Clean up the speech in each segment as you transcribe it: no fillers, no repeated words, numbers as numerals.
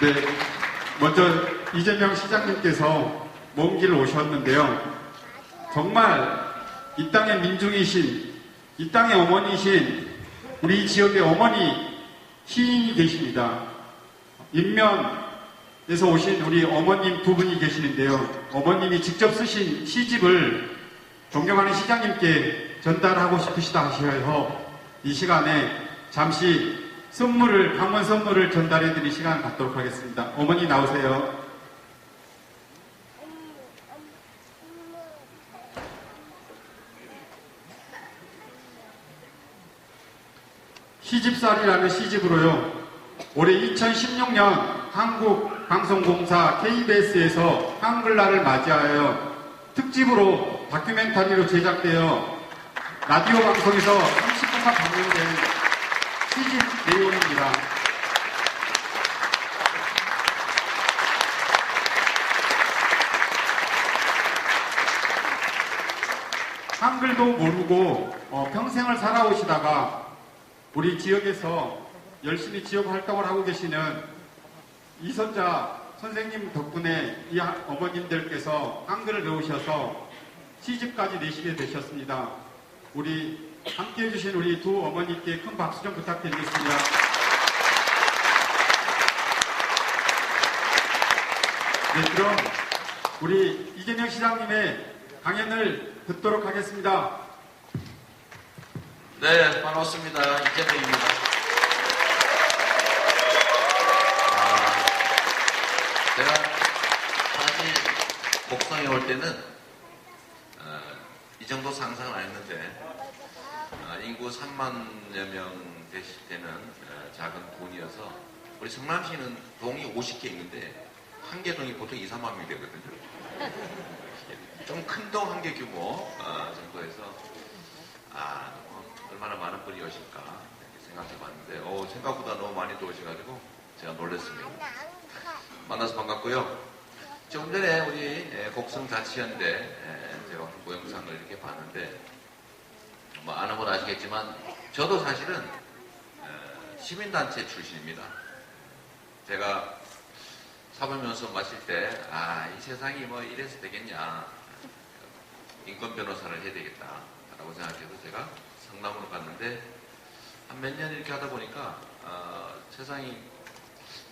네, 먼저 이재명 시장님께서 먼 길 오셨는데요. 정말 이 땅의 민중이신, 이 땅의 어머니이신 우리 지역의 어머니 시인이 계십니다. 인면에서 오신 우리 어머님 두 분이 계시는데요. 어머님이 직접 쓰신 시집을 존경하는 시장님께 전달하고 싶으시다 하셔서 이 시간에 잠시 강원 선물을 전달해드릴 시간 갖도록 하겠습니다. 어머니 나오세요. 시집살이라는 시집으로요. 올해 2016년 한국방송공사 KBS에서 한글날을 맞이하여 특집으로 다큐멘터리로 제작되어 라디오 방송에서 30분간 방영된 시집 내용입니다. 한글도 모르고 평생을 살아오시다가 우리 지역에서 열심히 지역 활동을 하고 계시는 이선자 선생님 덕분에 이 어머님들께서 한글을 배우셔서 시집까지 내시게 되셨습니다. 우리 함께 해주신 우리 두 어머니께 큰 박수 좀 부탁드리겠습니다. 네, 그럼 우리 이재명 시장님의 강연을 듣도록 하겠습니다. 네, 반갑습니다. 이재명입니다. 제가 사실 곡성에 올 때는 이 정도 상상을 안 했는데 인구 3만여 명 되실 때는 작은 동이어서 우리 성남시는 동이 50개 있는데 한 개 동이 보통 2, 3만 명이 되거든요. 좀 큰 동 한 개 규모 정도에서 얼마나 많은 분이 오실까 이렇게 생각해 봤는데 생각보다 너무 많이 오셔가지고 제가 놀랐습니다. 만나서 반갑고요. 조금 전에 우리 곡성자치연대 제가 홍보 영상을 이렇게 봤는데 아는 분 아시겠지만 저도 사실은 시민단체 출신입니다. 제가 사법연수 마칠 때 이 세상이 뭐 이래서 되겠냐, 인권 변호사를 해야 되겠다 라고 생각해서 제가 성남으로 갔는데 한 몇 년 이렇게 하다 보니까 세상이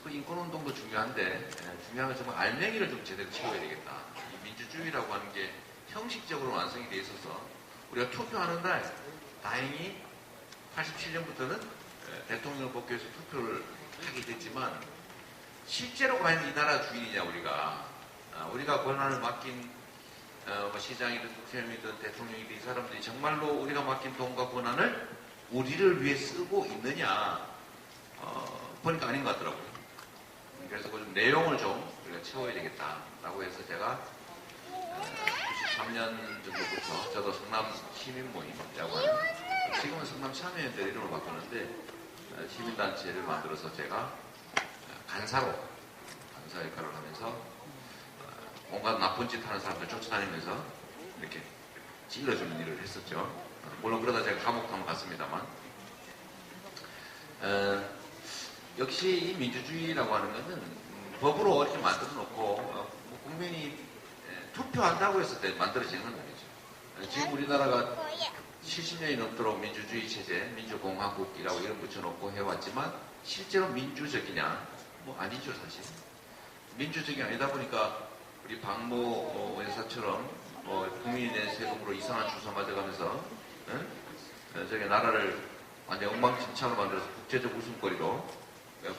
그 인권운동도 중요한데 중요한 건 정말 알맹이를 좀 제대로 채워야 되겠다. 이 민주주의라고 하는 게 형식적으로 완성이 돼 있어서 우리가 투표하는 날 다행히 87년부터는 대통령을 뽑기 위해서 투표를 하게 됐지만 실제로 과연 이 나라 주인이냐 우리가 권한을 맡긴 시장이든 국회의원이든 대통령이든 이 사람들이 정말로 우리가 맡긴 돈과 권한을 우리를 위해 쓰고 있느냐 보니까 아닌 것 같더라고요. 그래서 그 좀 내용을 좀 우리가 채워야 되겠다라고 해서 제가 93년 정도부터 저도 성남 시민모임이라고 하는, 지금은 성남 참여연대 이름을 바꾸는데 시민단체를 만들어서 제가 간사 역할을 하면서 온갖 나쁜 짓 하는 사람들 쫓아다니면서 이렇게 찔러주는 일을 했었죠. 물론 그러다 제가 감옥도 한번 갔습니다만 역시 이 민주주의라고 하는 것은 법으로 이렇게 만들어 놓고 국민이 투표한다고 했을 때 만들어지는 건 아니죠. 지금 우리나라가 70년이 넘도록 민주주의 체제, 민주공화국이라고 이름 붙여놓고 해왔지만 실제로 민주적이냐? 아니죠, 사실. 민주적이 아니다 보니까 우리 박모 여사처럼 국민의 세금으로 이상한 주사 맞아가면서 저기 나라를 완전 엉망진창으로 만들어서 국제적 웃음거리로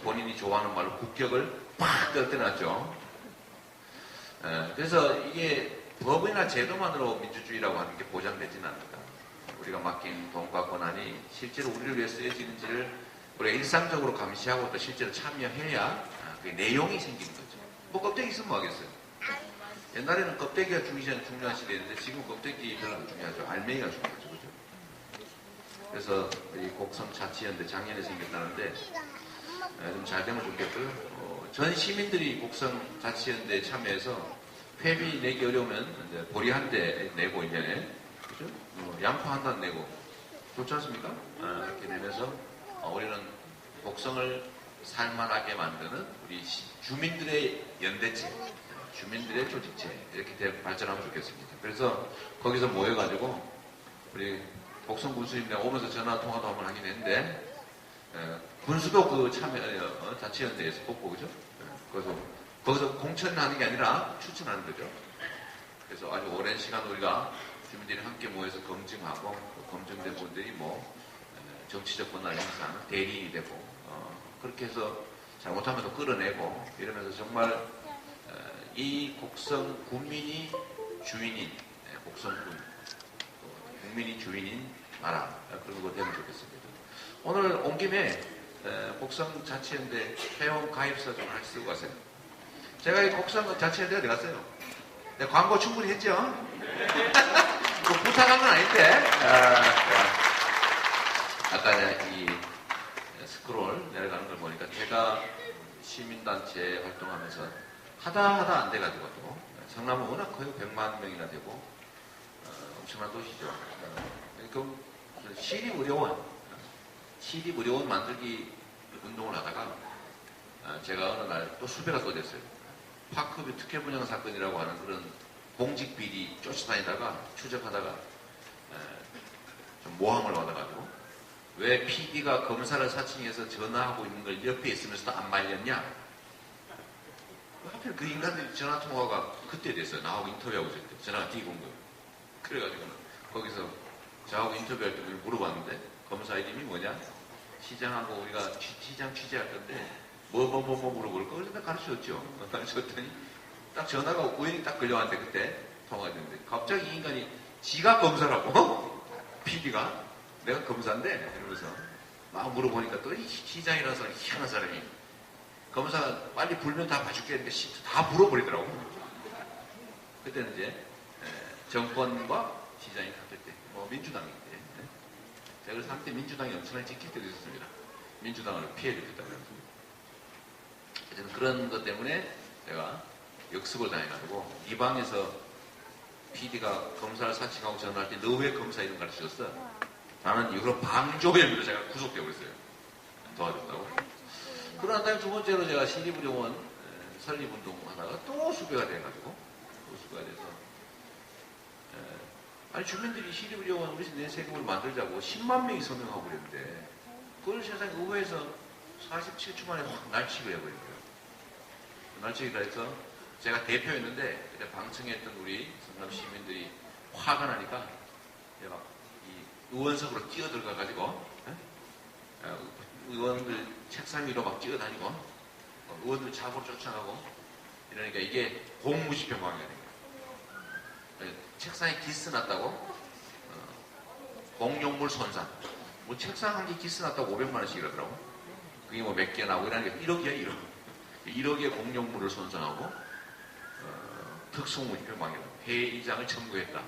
본인이 좋아하는 말로 국격을 팍 떨어뜨려놨죠. 그래서 이게 법이나 제도만으로 민주주의라고 하는 게 보장되지는 않는다. 우리가 맡긴 돈과 권한이 실제로 우리를 위해 쓰여지는지를 우리가 일상적으로 감시하고 또 실제로 참여해야 그 내용이 생기는 거죠. 껍데기 있으면 뭐 하겠어요? 옛날에는 껍데기가 중요한 시대였는데 지금 껍데기 별로 안 중요하죠. 알맹이가 중요하죠. 그죠? 그래서 이 곡성자치연대 작년에 생겼다는데 좀 잘 되면 좋겠고요. 전 시민들이 곡성자치연대에 참여해서 회비 내기 어려우면 이제 보리 한 대 내고 1년에 그죠? 양파 한 단 내고 좋지 않습니까? 이렇게 내면서 우리는 곡성을 살만하게 만드는 우리 주민들의 연대체, 주민들의 조직체 이렇게 발전하면 좋겠습니다. 그래서 거기서 모여가지고 우리 복성 군수님들 오면서 전화 통화도 한번 하긴 했는데 군수도 그 참여 자치연대에서 뽑고 그죠? 그래서 거기서 공천하는 게 아니라 추천하는 거죠. 그래서 아주 오랜 시간 우리가 주민들이 함께 모여서 검증하고 검증된 분들이 뭐 정치적 권한 행사하는 대리인이 되고 그렇게 해서 잘못하면 또 끌어내고 이러면서 정말 이 곡성 군민이 주인인 곡성군 국민이 주인인 나라 그런 거 되면 좋겠습니다. 오늘 온 김에 곡성 자치연대 회원 가입서 좀 하나씩 쓰고 가세요. 제가 이 곡성 자치연대 어디 갔어요? 네, 광고 충분히 했죠? 부탁한 건 아닌데 아까 이 스크롤 내려가는 걸 보니까 제가 시민단체 활동하면서 하다 안 돼가지고 또 성남은 워낙 커요. 100만 명이나 되고 엄청난 도시죠. 그럼 시립의료원 만들기 운동을 하다가 제가 어느 날 또 수배가 또 됐어요. 파크뷰 특혜 분양 사건이라고 하는 그런 공직 비리 쫓아다니다가 추적하다가 좀 모함을 받아가지고 왜 PD가 검사를 사칭해서 전화하고 있는 걸 옆에 있으면서도 안 말렸냐? 하필 그 인간들이 전화통화가 그때 됐어요. 나하고 인터뷰하고 있을 때 전화가 뒤고 온 거예요. 그래가지고는 거기서 저하고 인터뷰할 때 물어봤는데 검사 이름이 뭐냐? 시장하고 우리가 시장 취재할 건데 뭐 물어볼 거 그래서 가르쳐줬죠. 가르쳐줬더니 딱 전화가 우연히 딱 걸려왔는데 그때 통화가 됐는데 갑자기 이 인간이 지가 검사라고 PD가 내가 검사인데 이러면서 막 물어보니까 또 이 시장이라는 사람이 희한한 사람이 검사가 빨리 불면 다 봐줄게 했는데 다 물어버리더라고. 그때는 이제 정권과 시장이 같을 때, 뭐 민주당인데 제가 그래서 한때 민주당이 엄청나게 지킬 때도 있었습니다. 민주당을 피해를 줬다고 해서 하여튼 그런 것 때문에 제가 역습을 당해가지고 이 방에서 PD가 검사를 사칭하고 전화할 때 너 왜 검사 이름 가르쳐줬어? 나는 이후로 방조혐의로 제가 구속되고 있어요. 도와줬다고. 그러나 다음에 두 번째로 제가 시립의료원 설립운동하다가 또 수배가 돼가지고 또 수배가 돼서 아니 주민들이 시립의료원 우리 내 세금을 만들자고 10만 명이 서명하고 그랬는데 그걸 세상에 의회에서 47초 만에 확 날치고 해버린 거예요. 날치기라 해서 제가 대표였는데 그때 방청했던 우리 성남 시민들이 화가 나니까 제가 이 의원석으로 뛰어들어가가지고 의원들 책상 위로 막 뛰어다니고 의원들 잡으러 쫓아가고 이러니까 이게 공무집행방해가 된 거예요. 책상에 기스 났다고 공용물 손상 뭐 책상 한 개 기스 났다고 500만 원씩 이러더라고. 그게 뭐 몇 개 나오고 이러는 게 1억이야 1억의 공용물을 손상하고 특수무집행방해로 회의장을 청구했다.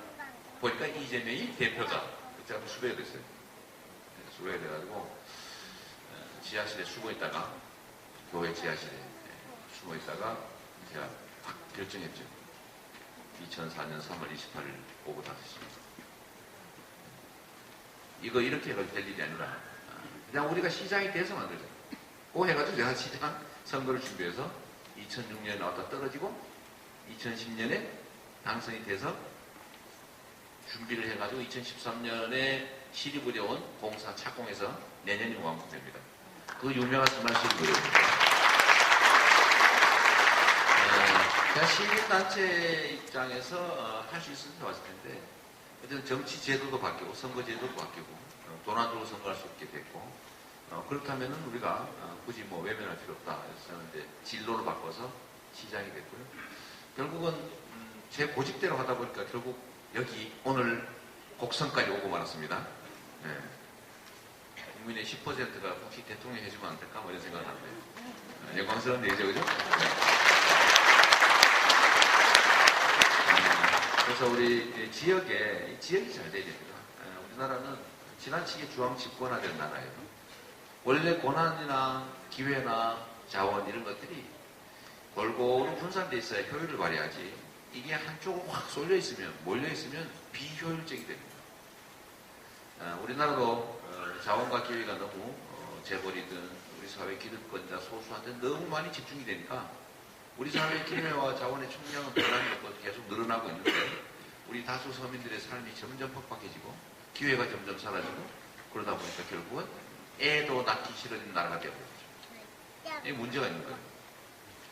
보니까 이재명이 대표다. 제가 수배가 됐어요. 수배가 돼가지고 지하실에 숨어있다가 교회 지하실에 숨어있다가 제가 딱 결정했죠. 2004년 3월 28일 오후 5시 이거 이렇게 해가지고 될 일이 아니라 그냥 우리가 시장이 돼서 만들자. 그 해가지고 제가 시장 선거를 준비해서 2006년에 나왔다 떨어지고 2010년에 당선이 돼서 준비를 해가지고 2013년에 시립의료원 공사 착공해서 내년이면 완공됩니다. 그 유명한 정말 시립의료원입니다. 제가 시민단체 입장에서 할 수 있을 때 왔을 텐데 어쨌든 정치 제도도 바뀌고 선거 제도도 바뀌고 돈 안 주고 선거할 수 있게 됐고 그렇다면 우리가 굳이 뭐 외면할 필요 없다 해서 이제 진로를 바꿔서 시장이 됐고요. 결국은 제 고집대로 하다 보니까 결국 여기 오늘 곡성까지 오고 말았습니다. 네. 국민의 10%가 혹시 대통령 해주면 안 될까? 뭐 이런 생각을 하는데 영광스러운 얘기죠, 그죠? 네. 그래서 우리 지역이 잘 돼야 됩니다. 우리나라는 지나치게 중앙 집권화된 나라예요. 원래 고난이나 기회나 자원 이런 것들이 골고루 분산돼 있어야 효율을 발휘하지. 이게 한쪽으로 확 쏠려 있으면 몰려 있으면 비효율적이 됩니다. 우리나라도 자원과 기회가 너무 재벌이든 우리 사회 기득권자 소수한테 너무 많이 집중이 되니까 우리 사회의 기회와 자원의 총량은 변함이 없고 계속 늘어나고 있는데 우리 다수 서민들의 삶이 점점 팍팍해지고 기회가 점점 사라지고 그러다 보니까 결국은 애도 낳기 싫어지는 나라가 되어버리죠. 이게 문제가 있는 거예요.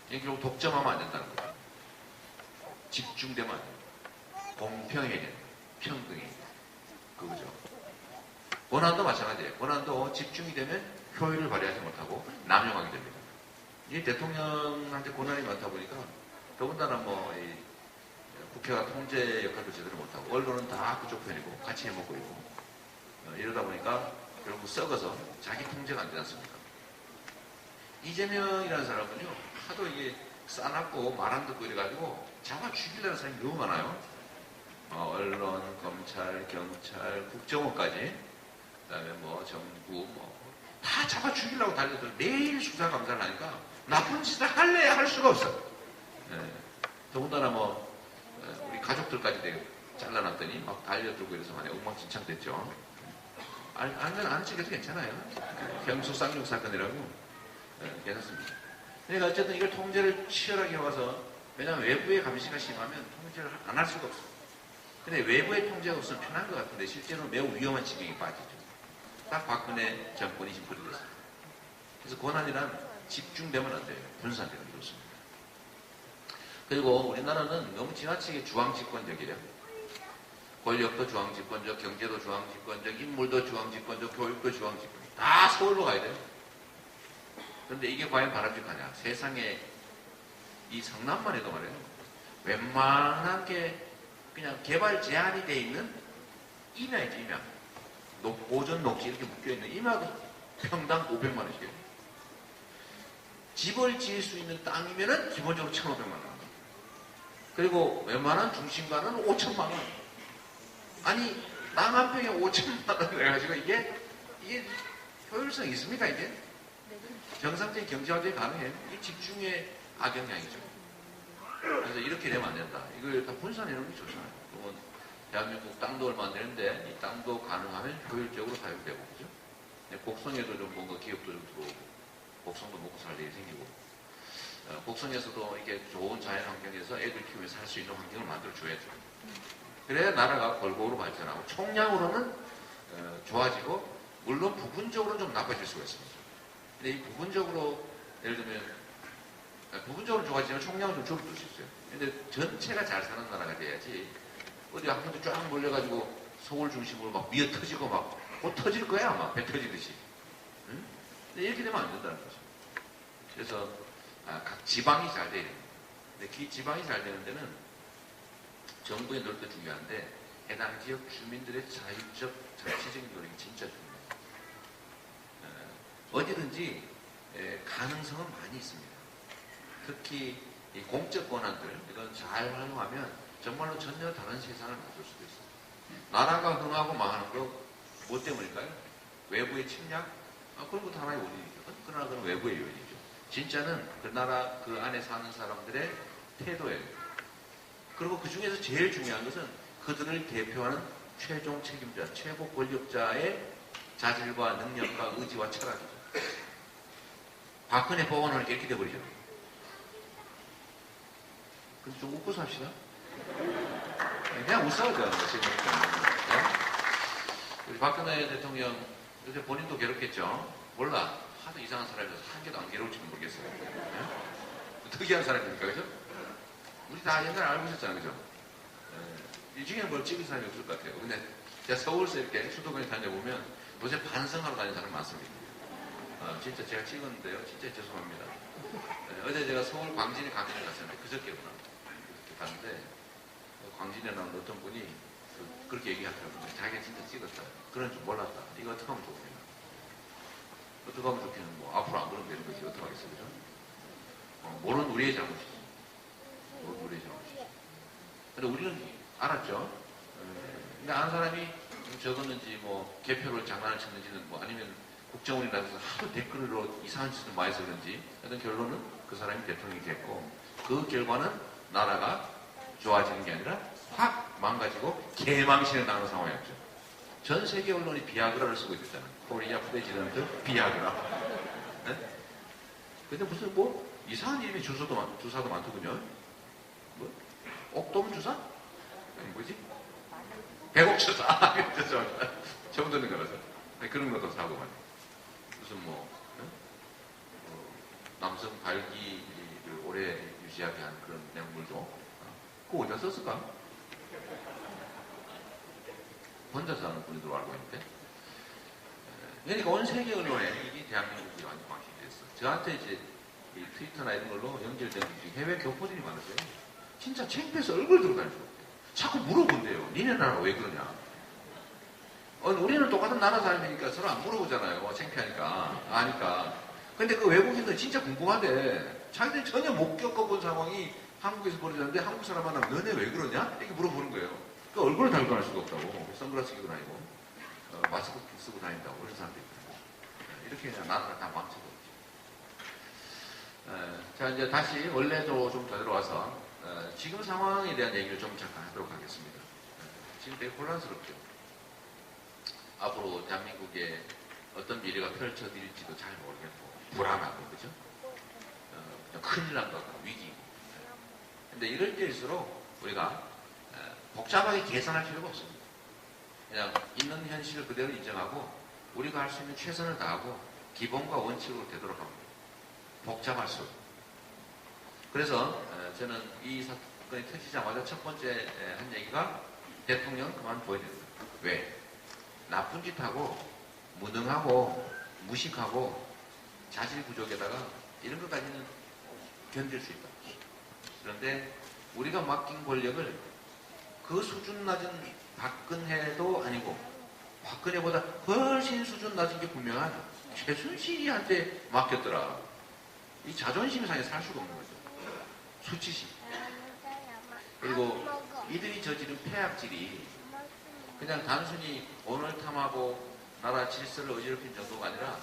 이게 결국 독점하면 안 된다는 거예요. 집중되면 안 돼요. 공평해야 돼요. 평등해야 돼요. 그거죠. 권한도 마찬가지예요. 권한도 집중이 되면 효율을 발휘하지 못하고 남용하게 됩니다. 이 대통령한테 권한이 많다 보니까 더군다나 이 국회가 통제 역할도 제대로 못하고 언론은 다 그쪽 편이고 같이 해먹고 있고 이러다 보니까 결국 썩어서 자기 통제가 안 되지 않습니까? 이재명이라는 사람은요 하도 이게 싸납고 말 안 듣고 이래가지고 잡아 죽이려는 사람이 너무 많아요. 언론, 검찰, 경찰, 국정원까지 그다음에 정부 다 잡아 죽이려고 달려들 매일 수사 감사를 하니까 나쁜 짓을 할래야 할 수가 없어. 더군다나 우리 가족들까지 되게 잘라놨더니 막 달려들고 이래서 많이 엉망진창 됐죠. 안 찍어도 괜찮아요. 경수 쌍용 사건이라고 괜찮습니다. 그러니까 어쨌든 이걸 통제를 치열하게 해와서 왜냐하면 외부의 감시가 심하면 통제를 안 할 수가 없어요. 근데 외부의 통제가 없으면 편한 것 같은데 실제로 매우 위험한 지경에 빠지죠. 딱 박근혜 정권이 지금 그리 됐어요. 그래서 권한이란 집중되면 안 돼요. 분산되는 게 좋습니다. 그리고 우리나라는 너무 지나치게 중앙집권적이에요. 권력도 중앙집권적, 경제도 중앙집권적, 인물도 중앙집권적, 교육도 중앙집권적. 다 서울로 가야 돼요. 그런데 이게 과연 바람직하냐. 세상에 이 성남만 해도 말이에요. 웬만한 게 그냥 개발 제한이 돼 있는 임야이죠, 임야. 오전 녹지 이렇게 묶여있는 임야가 평당 500만 원씩이에요. 집을 지을 수 있는 땅이면은 기본적으로 1,500만 원. 그리고 웬만한 중심가는 5천만 원. 아니, 땅 한 평에 5천만 원 해가지고 이게 효율성이 있습니까, 이게? 정상적인 경제 활동이 가능해요. 이게 집중의 악영향이죠. 그래서 이렇게 되면 안 된다. 이걸 다 분산해놓는 게 좋잖아요. 그러면 대한민국 땅도 얼마 안 되는데 이 땅도 가능하면 효율적으로 사용되고, 그죠? 곡성에도 좀 뭔가 기업도 좀 들어오고, 곡성도 먹고 살 일이 생기고, 곡성에서도 이렇게 좋은 자연 환경에서 애들 키우면서 살 수 있는 환경을 만들어줘야죠. 그래야 나라가 골고루 발전하고, 총량으로는 좋아지고, 물론 부분적으로는 좀 나빠질 수가 있습니다. 근데 이 부분적으로, 예를 들면, 부분적으로 좋아지면 총량은 좀 줄어들 수 있어요. 근데 전체가 잘 사는 나라가 돼야지, 어디 한 번도 쫙 몰려가지고 서울 중심으로 막 미어 터지고 막, 곧 터질 거야, 아마. 배 터지듯이. 응? 근데 이렇게 되면 안 된다는 거죠. 그래서, 각 지방이 잘 돼야 됩니다. 근데 그 지방이 잘 되는 데는 정부의 노력도 중요한데, 해당 지역 주민들의 자율적, 자치적인 노력이 진짜 중요해요. 어디든지 가능성은 많이 있습니다. 특히 이 공적 권한들, 이건 잘 활용하면 정말로 전혀 다른 세상을 만들 수도 있어요. 나라가 흥하고 망하는 거 뭐 때문일까요? 외부의 침략? 그런 것도 하나의 원인이거든. 그러나 그건 외부의 요인이죠. 진짜는 그 나라, 그 안에 사는 사람들의 태도예요. 그리고 그 중에서 제일 중요한 것은 그들을 대표하는 최종 책임자, 최고 권력자의 자질과 능력과 의지와 철학이죠. 박근혜 법원을 이렇게 돼버리죠. 근데 좀 웃고 삽시다. 그냥 웃어야 돼요, 지금. 네? 우리 박근혜 대통령, 요새 본인도 괴롭겠죠? 몰라. 하도 이상한 사람이라서 한 개도 안 괴로울지는 모르겠어요. 네? 특이한 사람이니까, 그죠? 우리 다 옛날에 알고 있었잖아요, 그죠? 이 중에 뭘 찍은 사람이 없을 것 같아요. 근데 제가 서울서 이렇게 수도권에 다녀보면 요새 반성하러 다니는 사람 많습니다. 진짜 제가 찍었는데요. 진짜 죄송합니다. 어제 제가 서울 광진에 강연을 갔었는데, 그저께구나. 이렇게 갔는데, 광진에 나온 어떤 분이 그렇게 얘기하더라고요. 자기가 진짜 찍었다. 그런 줄 몰랐다. 이거 어떻게 하면 좋겠나? 어떻게 하면 좋겠는 앞으로 안 그러면 되는 거지. 어떻게 하겠어, 그죠? 모르는 우리의 잘못이지. 모르는 우리의 잘못이지. 근데 우리는 알았죠. 근데 아는 사람이 적었는지, 개표를 장난을 쳤는지는, 아니면 국정원이라서 하도 댓글로 이상한 짓을 많이 해서 그런지, 하여튼 결론은 그 사람이 대통령이 됐고, 그 결과는 나라가 좋아지는 게 아니라 확 망가지고 개망신을 당하는 상황이었죠. 전 세계 언론이 비아그라를 쓰고 있었잖아요. 코리아 프레지던트 비아그라. 네? 근데 무슨 뭐 이상한 이름의 주사도 많더군요. 뭐? 옥돔 주사? 아니 뭐지? 배곡주사. 죄송합니다. 처음 듣는 거라서. 아니, 그런 것도 사고 말이에요. 무슨 뭐 남성 발기를 오래 유지하게 하는 그런 약물도 그거 어디다 썼을까? 혼자서 하는 분들도 알고 있는데 그러니까 온 세계 언론에 이게 대한민국이 완전 방식이 됐어. 저한테 이제 이 트위터나 이런 걸로 연결된 해외 교포들이 많았어요. 진짜 창피해서 얼굴 들고 다니죠. 자꾸 물어본대요. 니네 나라 왜 그러냐? 우리는 똑같은 나라 사람이니까 서로 안 물어보잖아요. 창피하니까. 아니까. 근데 그 외국인들 진짜 궁금하대. 자기들이 전혀 못 겪어본 상황이 한국에서 벌어졌는데 한국 사람 만나면 너네 왜 그러냐? 이렇게 물어보는 거예요. 그 얼굴을 달고 다닐 수가 없다고. 선글라스 끼고 다니고 마스크 쓰고 다닌다고 그런 사람들이 있거든요. 이렇게 그냥 나라를 다 망쳐버리죠. 자 이제 다시 원래도 좀 더 들어와서 지금 상황에 대한 얘기를 좀 잠깐 하도록 하겠습니다. 지금 되게 혼란스럽죠. 앞으로 대한민국에 어떤 미래가 펼쳐질지도 잘 모르겠고 불안하고 그죠? 큰일 난 것 같고 위기. 근데 이럴 때일수록 우리가 복잡하게 계산할 필요가 없습니다. 그냥 있는 현실을 그대로 인정하고 우리가 할 수 있는 최선을 다하고 기본과 원칙으로 되도록 합니다. 복잡할수록. 그래서 저는 이 사건이 터지자마자 첫 번째 한 얘기가 대통령 그만 둬야 된다. 왜? 나쁜 짓 하고 무능하고 무식하고 자질 부족에다가 이런 것까지는 견딜 수 있다. 그런데 우리가 맡긴 권력을 그 수준 낮은 박근혜도 아니고 박근혜보다 훨씬 수준 낮은 게 분명한 최순실이한테 맡겼더라. 이 자존심 상에 살 수가 없는 거죠. 수치심. 그리고 이들이 저지른 폐악질이 그냥 단순히 오늘 탐하고 나라 질서를 어지럽힌 정도가 아니라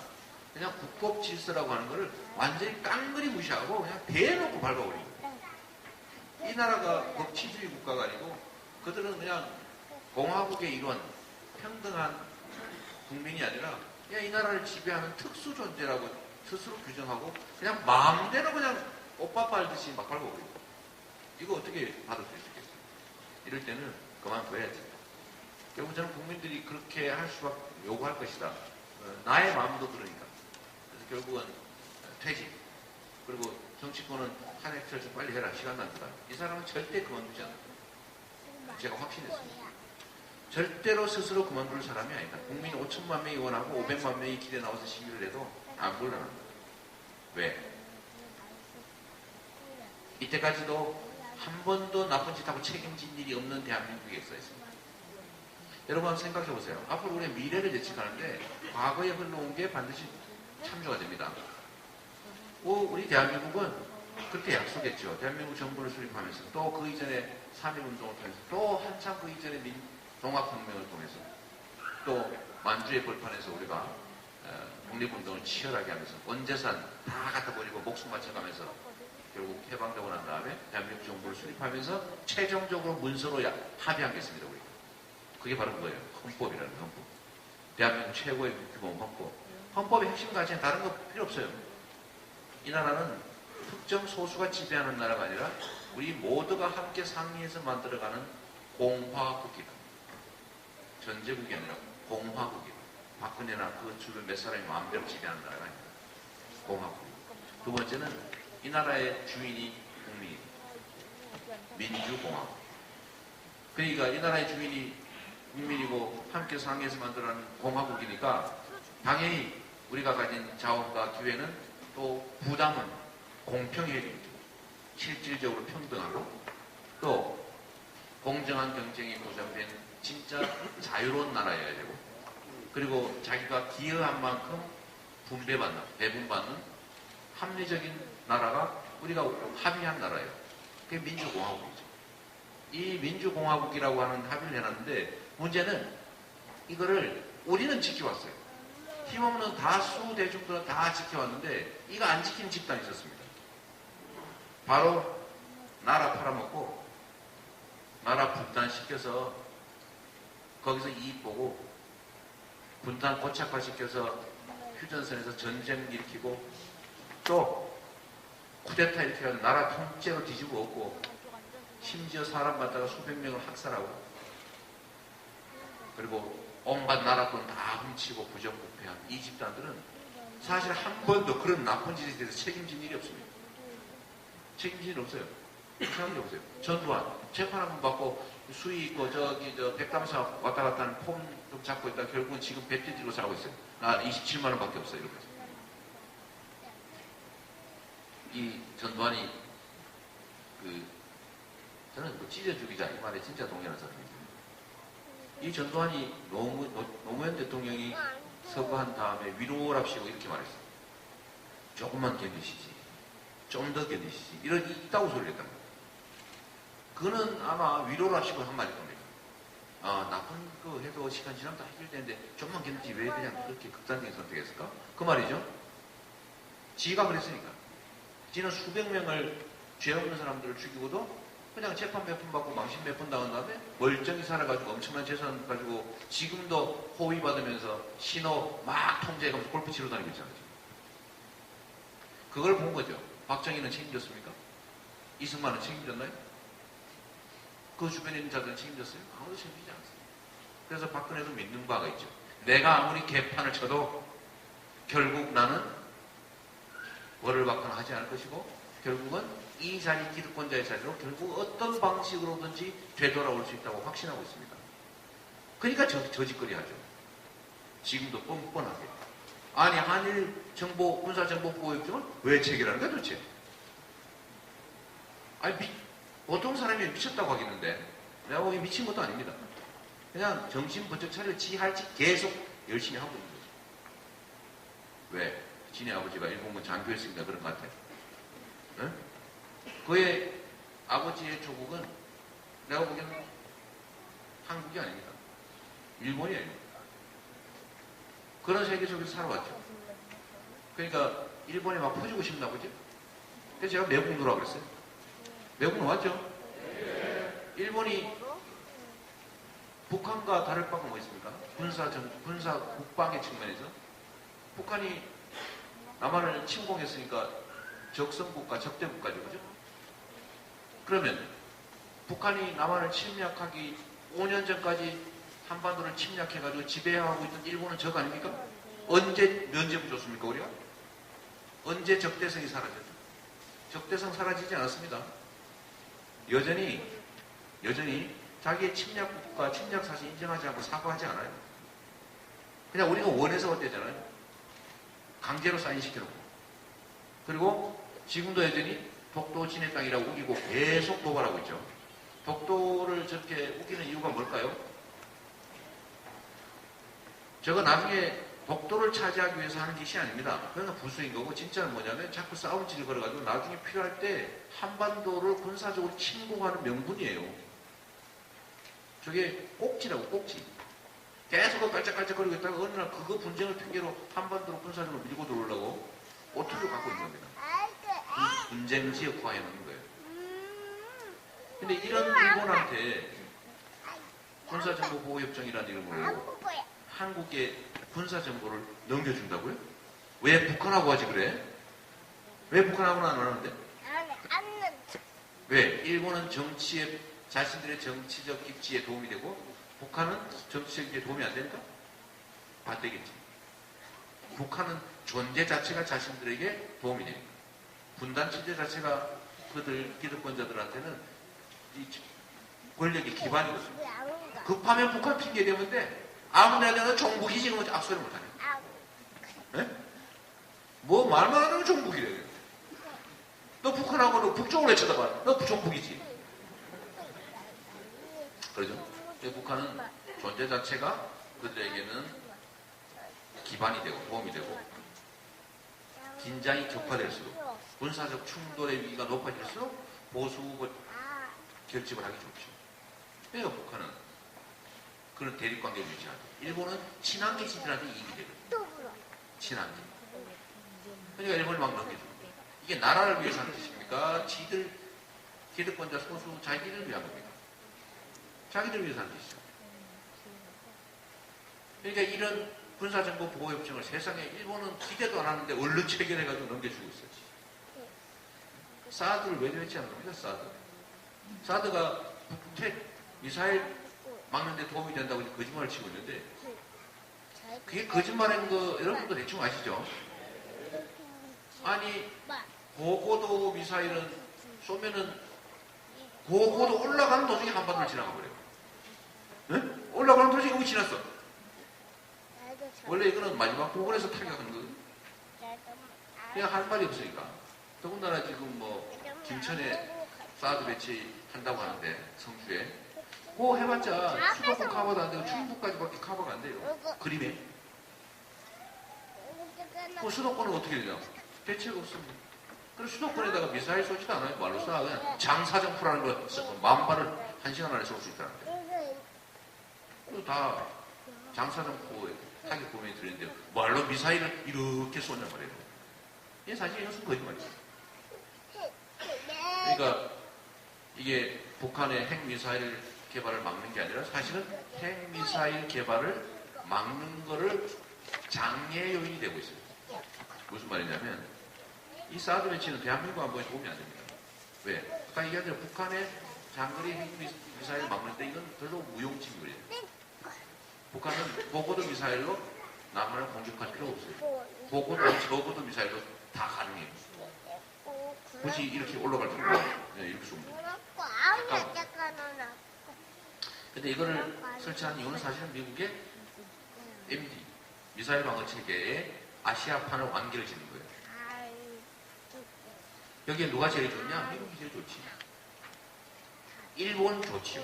그냥 국법 질서라고 하는 것을 완전히 깡그리 무시하고 그냥 대놓고 밟아버린 거예요. 이 나라가 법치주의 국가가 아니고 그들은 그냥 공화국의 일원, 평등한 국민이 아니라 그냥 이 나라를 지배하는 특수 존재라고 스스로 규정하고 그냥 마음대로 그냥 오빠 빨듯이 막 밟아버리고 이거 어떻게 받을 수 있겠어요? 이럴 때는 그만둬야지. 결국 저는 국민들이 그렇게 할 수밖에 요구할 것이다. 나의 마음도 그러니까. 그래서 결국은 퇴직. 그리고 정치권은 한 해 좀 빨리 해라. 시간 납니다. 이 사람은 절대 그만두지 않아요. 제가 확신했습니다. 절대로 스스로 그만둘 사람이 아니다. 국민 5천만 명이 원하고 500만 명이 길에 나와서 시위를 해도 안 물러납니다. 왜? 이때까지도 한 번도 나쁜 짓 하고 책임진 일이 없는 대한민국에 있었습니다. 여러분 한번 생각해 보세요. 앞으로 우리의 미래를 예측하는데 과거에 흘러온 게 반드시 참조가 됩니다. 우리 대한민국은 그렇게 약속했죠. 대한민국 정부를 수립하면서 또 그 이전에 3.1운동을 통해서 또 한참 그 이전에 동학혁명을 통해서 또 만주의 벌판에서 우리가 독립운동을 치열하게 하면서 원재산 다 갖다 버리고 목숨 바쳐가면서 결국 해방되고 난 다음에 대한민국 정부를 수립하면서 최종적으로 문서로 합의한 게 있습니다. 우리가. 그게 바로 그거예요. 헌법이라는 헌법. 대한민국 최고의 규범 헌법. 헌법의 핵심 가치는 다른 거 필요 없어요. 이 나라는 특정 소수가 지배하는 나라가 아니라 우리 모두가 함께 상의해서 만들어가는 공화국이다. 전제국이 아니라 공화국이다. 박근혜나 그 주변 몇 사람이 마음대로 지배하는 나라가 아니다. 공화국. 두 번째는 이 나라의 주인이 국민이다. 민주공화국. 그러니까 이 나라의 주인이 국민이고 함께 상의해서 만들어가는 공화국이니까 당연히 우리가 가진 자원과 기회는 또 부담은 공평해야 됩니다. 실질적으로 평등하고 또 공정한 경쟁이 보장된 진짜 자유로운 나라여야 되고 그리고 자기가 기여한 만큼 분배받는, 배분받는 합리적인 나라가 우리가 합의한 나라예요. 그게 민주공화국이죠. 이 민주공화국이라고 하는 합의를 해놨는데 문제는 이거를 우리는 지켜왔어요. 힘없는 다수 대중들은 다 지켜왔는데 이거 안 지키는 집단이 있었습니다. 바로 나라 팔아먹고 나라 분단시켜서 거기서 이익 보고 분단 고착화시켜서 휴전선에서 전쟁 일으키고 또 쿠데타 이렇게 해가지고 나라 통째로 뒤집어 엎고 심지어 사람 갖다가 수백 명을 학살하고 그리고 온갖 나라 돈 다 훔치고 부정부패한 이 집단들은 사실 한 번도 그런 나쁜 짓에 대해서 책임진 일이 없습니다. 책임진 일 없어요. 생각해 보세요. 전두환 재판 한 번 받고 수위 있고 저기 저 백담사 왔다 갔다 하는 폼 좀 잡고 있다 결국은 지금 배띠들로 살고 있어요. 나 27만 원밖에 없어요. 이렇게. 이 전두환이 저는 뭐 찢어 죽이자 이 말에 진짜 동의하는 사람입니다. 이 전두환이 노무현 대통령이 서거한 다음에 위로랍시고 이렇게 말했어요. 조금만 견디시지. 좀 더 견디시지. 있다고 소리를 했단 말이에요. 그거는 아마 위로랍시고 한 말일 겁니다. 나쁜 거 해도 시간 지나면 다 해결되는데 좀만 견디지 왜 그냥 그렇게 극단적인 선택했을까? 그 말이죠. 지가 그랬으니까. 지는 수백 명을 죄 없는 사람들을 죽이고도 그냥 재판 몇 번 받고 망신 몇 번 당한 다음에 멀쩡히 살아가지고 엄청난 재산 가지고 지금도 호의 받으면서 신호 막 통제해가면서 골프 치러 다니고 있잖아요. 그걸 본 거죠. 박정희는 책임졌습니까? 이승만은 책임졌나요? 그 주변에 있는 자들은 책임졌어요? 아무도 책임지지 않았어요. 그래서 박근혜도 믿는 바가 있죠. 내가 아무리 개판을 쳐도 결국 나는 월을 받거나 하지 않을 것이고 결국은 이 자리 기득권자의 자리로 결국 어떤 방식으로든지 되돌아올 수 있다고 확신하고 있습니다. 그러니까 저짓거리 하죠. 지금도 뻔뻔하게. 아니 한일 정보 군사정보보호협정을 왜 체결하는 거야 도대체? 아니 보통 사람이 미쳤다고 하겠는데 내가 보기엔 미친 것도 아닙니다. 그냥 정신 번쩍 차려 지 할 짓 계속 열심히 하고 있는 거죠. 왜? 지네 아버지가 일본군 장교였으니까 그런 것 같아. 응? 그의 아버지의 조국은 내가 보기에는 한국이 아닙니다. 일본이에요. 그런 세계 속에서 살아왔죠. 그러니까 일본에 막 퍼주고 싶나 보죠. 그래서 제가 매국 노라고 그랬어요. 매국 노왔죠. 일본이 북한과 다를 바가 뭐 있습니까? 군사 국방의 측면에서 북한이 남한을 침공했으니까 적성국가, 적대국가죠. 그죠? 그러면 북한이 남한을 침략하기 5년 전까지 한반도를 침략해가지고 지배하고 있던 일본은 적 아닙니까? 언제 면제부 줬습니까, 우리가? 언제 적대성이 사라졌죠? 적대성 사라지지 않았습니다. 여전히 자기의 침략국가, 침략 사실 인정하지 않고 사과하지 않아요. 그냥 우리가 원해서 어때잖아요. 강제로 사인시켜놓고. 그리고 지금도 여전히 독도 진해 땅이라고 우기고 계속 도발하고 있죠. 독도를 저렇게 우기는 이유가 뭘까요? 저거 나중에 독도를 차지하기 위해서 하는 짓이 아닙니다. 그건 부수인 거고 진짜는 뭐냐면 자꾸 싸움 짓을 걸어가지고 나중에 필요할 때 한반도를 군사적으로 침공하는 명분이에요. 저게 꼭지라고 꼭지. 계속 깔짝깔짝거리고 있다가 어느 날 그거 분쟁을 핑계로 한반도로 군사적으로 밀고 들어오려고 오토를 갖고 있는 겁니다. 분쟁 지역화해 놓는 거예요. 근데 이런 일본한테 군사정보보호협정이라는 이름으로 한국의 군사정보를 넘겨준다고요? 왜 북한하고 하지 그래? 왜 북한하고는 안 하는데? 왜? 일본은 정치에 자신들의 정치적 입지에 도움이 되고 북한은 정치적 입지에 도움이 안 되니까? 반대겠지. 북한은 존재 자체가 자신들에게 도움이 되니까. 분단 체제 자체가 그들 기득권자들한테는 이 권력의 기반이거든요. 급하면 북한 핑계 대면 돼. 아무나 되면 종북이지 그러면 악소리 못하네. 네? 뭐 말만 하면 종북이래. 너 북한하고 너 북쪽으로 쳐다봐. 너 종북이지. 그러죠? 북한은 존재 자체가 그들에게는 기반이 되고 도움이 되고 긴장이 격화될수록 군사적 충돌의 위기가 높아질수록 보수 결집을 하기 좋죠. 왜요? 북한은 그런 대립관계를 유지하죠. 일본은 친한계 지들한테 이익이 되거든요. 친한계. 그러니까 일본을 막 넘겨줘. 이게 나라를 위해서 하는 짓입니까? 지들 기득권자 소수 자기들을 위한 겁니다. 자기들을 위해서 하는 짓이죠. 그러니까 이런 군사정보보호협정을 세상에 일본은 기대도 안 하는데 얼른 체결해가지고 넘겨주고 있어요. 사드를 왜 배치하는 겁니까? 사드가 북핵 미사일 막는데 도움이 된다고 거짓말을 치고 있는데 그게 거짓말인 거 여러분도 대충 아시죠? 아니 고고도 미사일은 쏘면은 고고도 올라가는 도중에 한반도를 지나가 버려요. 네? 올라가는 도중에 여기 지났어. 원래 이거는 마지막 부근에서 타격하는 거거든요. 그냥 할 말이 없으니까. 더군다나 지금 뭐 김천에 사드 배치한다고 하는데 성주에 그거 해봤자 수도권 커버도 안 되고 충북까지밖에 커버가 안 돼요. 그림에. 그 수도권은 어떻게 되냐? 배치가 없습니다. 그래서 수도권에다가 미사일 쏘지도 않아요. 말로 쏴. 그냥 장사정포라는 거 만발을 1시간 안에 쏠 수 있다는데. 그거 다 장사정포에 타격 범위에 들어있는데 말로 미사일을 이렇게 쏘냐 말이에요. 이게 사실 이것은 거짓말이에요. 그러니까 이게 북한의 핵미사일 개발을 막는 게 아니라 사실은 핵미사일 개발을 막는 거를 장애 요인이 되고 있어요. 무슨 말이냐면 이 사드 배치는 대한민국 안보에 도움이 안 됩니다. 왜? 아까 얘기한 대로 북한의 장거리 핵미사일 막는데 이건 별로 무용지물이에요. 북한은 고고도 미사일로 남한을 공격할 필요 없어요. 고고도 저고도 미사일로 다 가능해요. 굳이 이렇게 올라갈 필요가 이렇게 쏩니다. 근데 이거를 설치한 이유는 사실은 미국의 MD 미사일 방어 체계에 아시아판을 완결을 짓는 거예요. 여기에 누가 제일 좋냐? 미국이 제일 좋지. 일본 좋지요.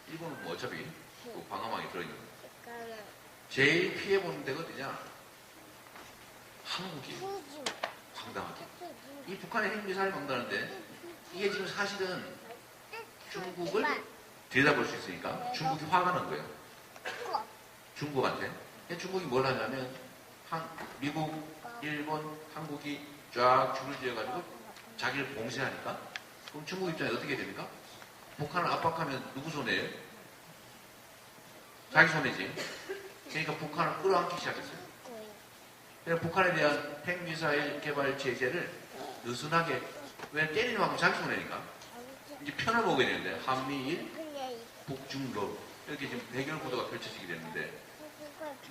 일본은 뭐 어차피 그 방어망이 들어있는 거예요. 제일 피해보는 데가 어디냐? 한국이에요. 상당하게. 이 북한의 핵미사일 막다는데 이게 지금 사실은 중국을 들여다볼 수 있으니까 중국이 화가 난 거예요. 중국한테. 중국이 뭘 하냐면 미국, 일본, 한국이 쫙 줄을 지어가지고 자기를 봉쇄하니까 그럼 중국 입장에 어떻게 됩니까? 북한을 압박하면 누구 손해예요? 자기 손해지. 그러니까 북한을 끌어안기 시작했어요. 그래서 북한에 대한 핵미사일 개발 제재를 느슨하게 왜 때리는 만큼 자기 손해니까 이제 편을 보게 되는데 한미일, 북중러 이렇게 지금 대결 구도가 펼쳐지게 되는데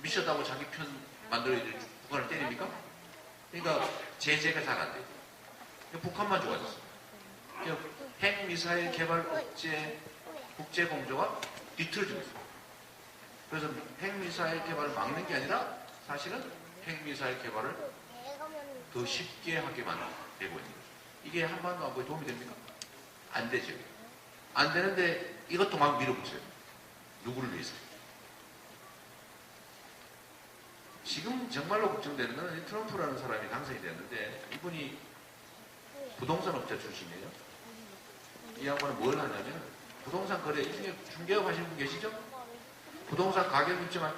미쳤다고 자기 편 만들어야 북한을 때립니까? 그러니까 제재가 잘 안 돼요. 북한만 좋아졌어요. 핵미사일 개발 억제 국제공조가 뒤틀어지고 있어요. 그래서 핵미사일 개발을 막는 게 아니라 사실은 핵미사일 개발을 더 쉽게 하게만 되고 있는 거죠. 이게 한반도 안보에 도움이 됩니까? 안 되죠. 안 되는데 이것도 막 밀어붙여요. 누구를 위해서? 지금 정말로 걱정되는 건 트럼프라는 사람이 당선이 됐는데 이분이 부동산 업자 출신이에요. 이 양반은 뭘 하냐면 부동산 거래 일종의 중개업 하시는 분 계시죠? 부동산 가격 일정할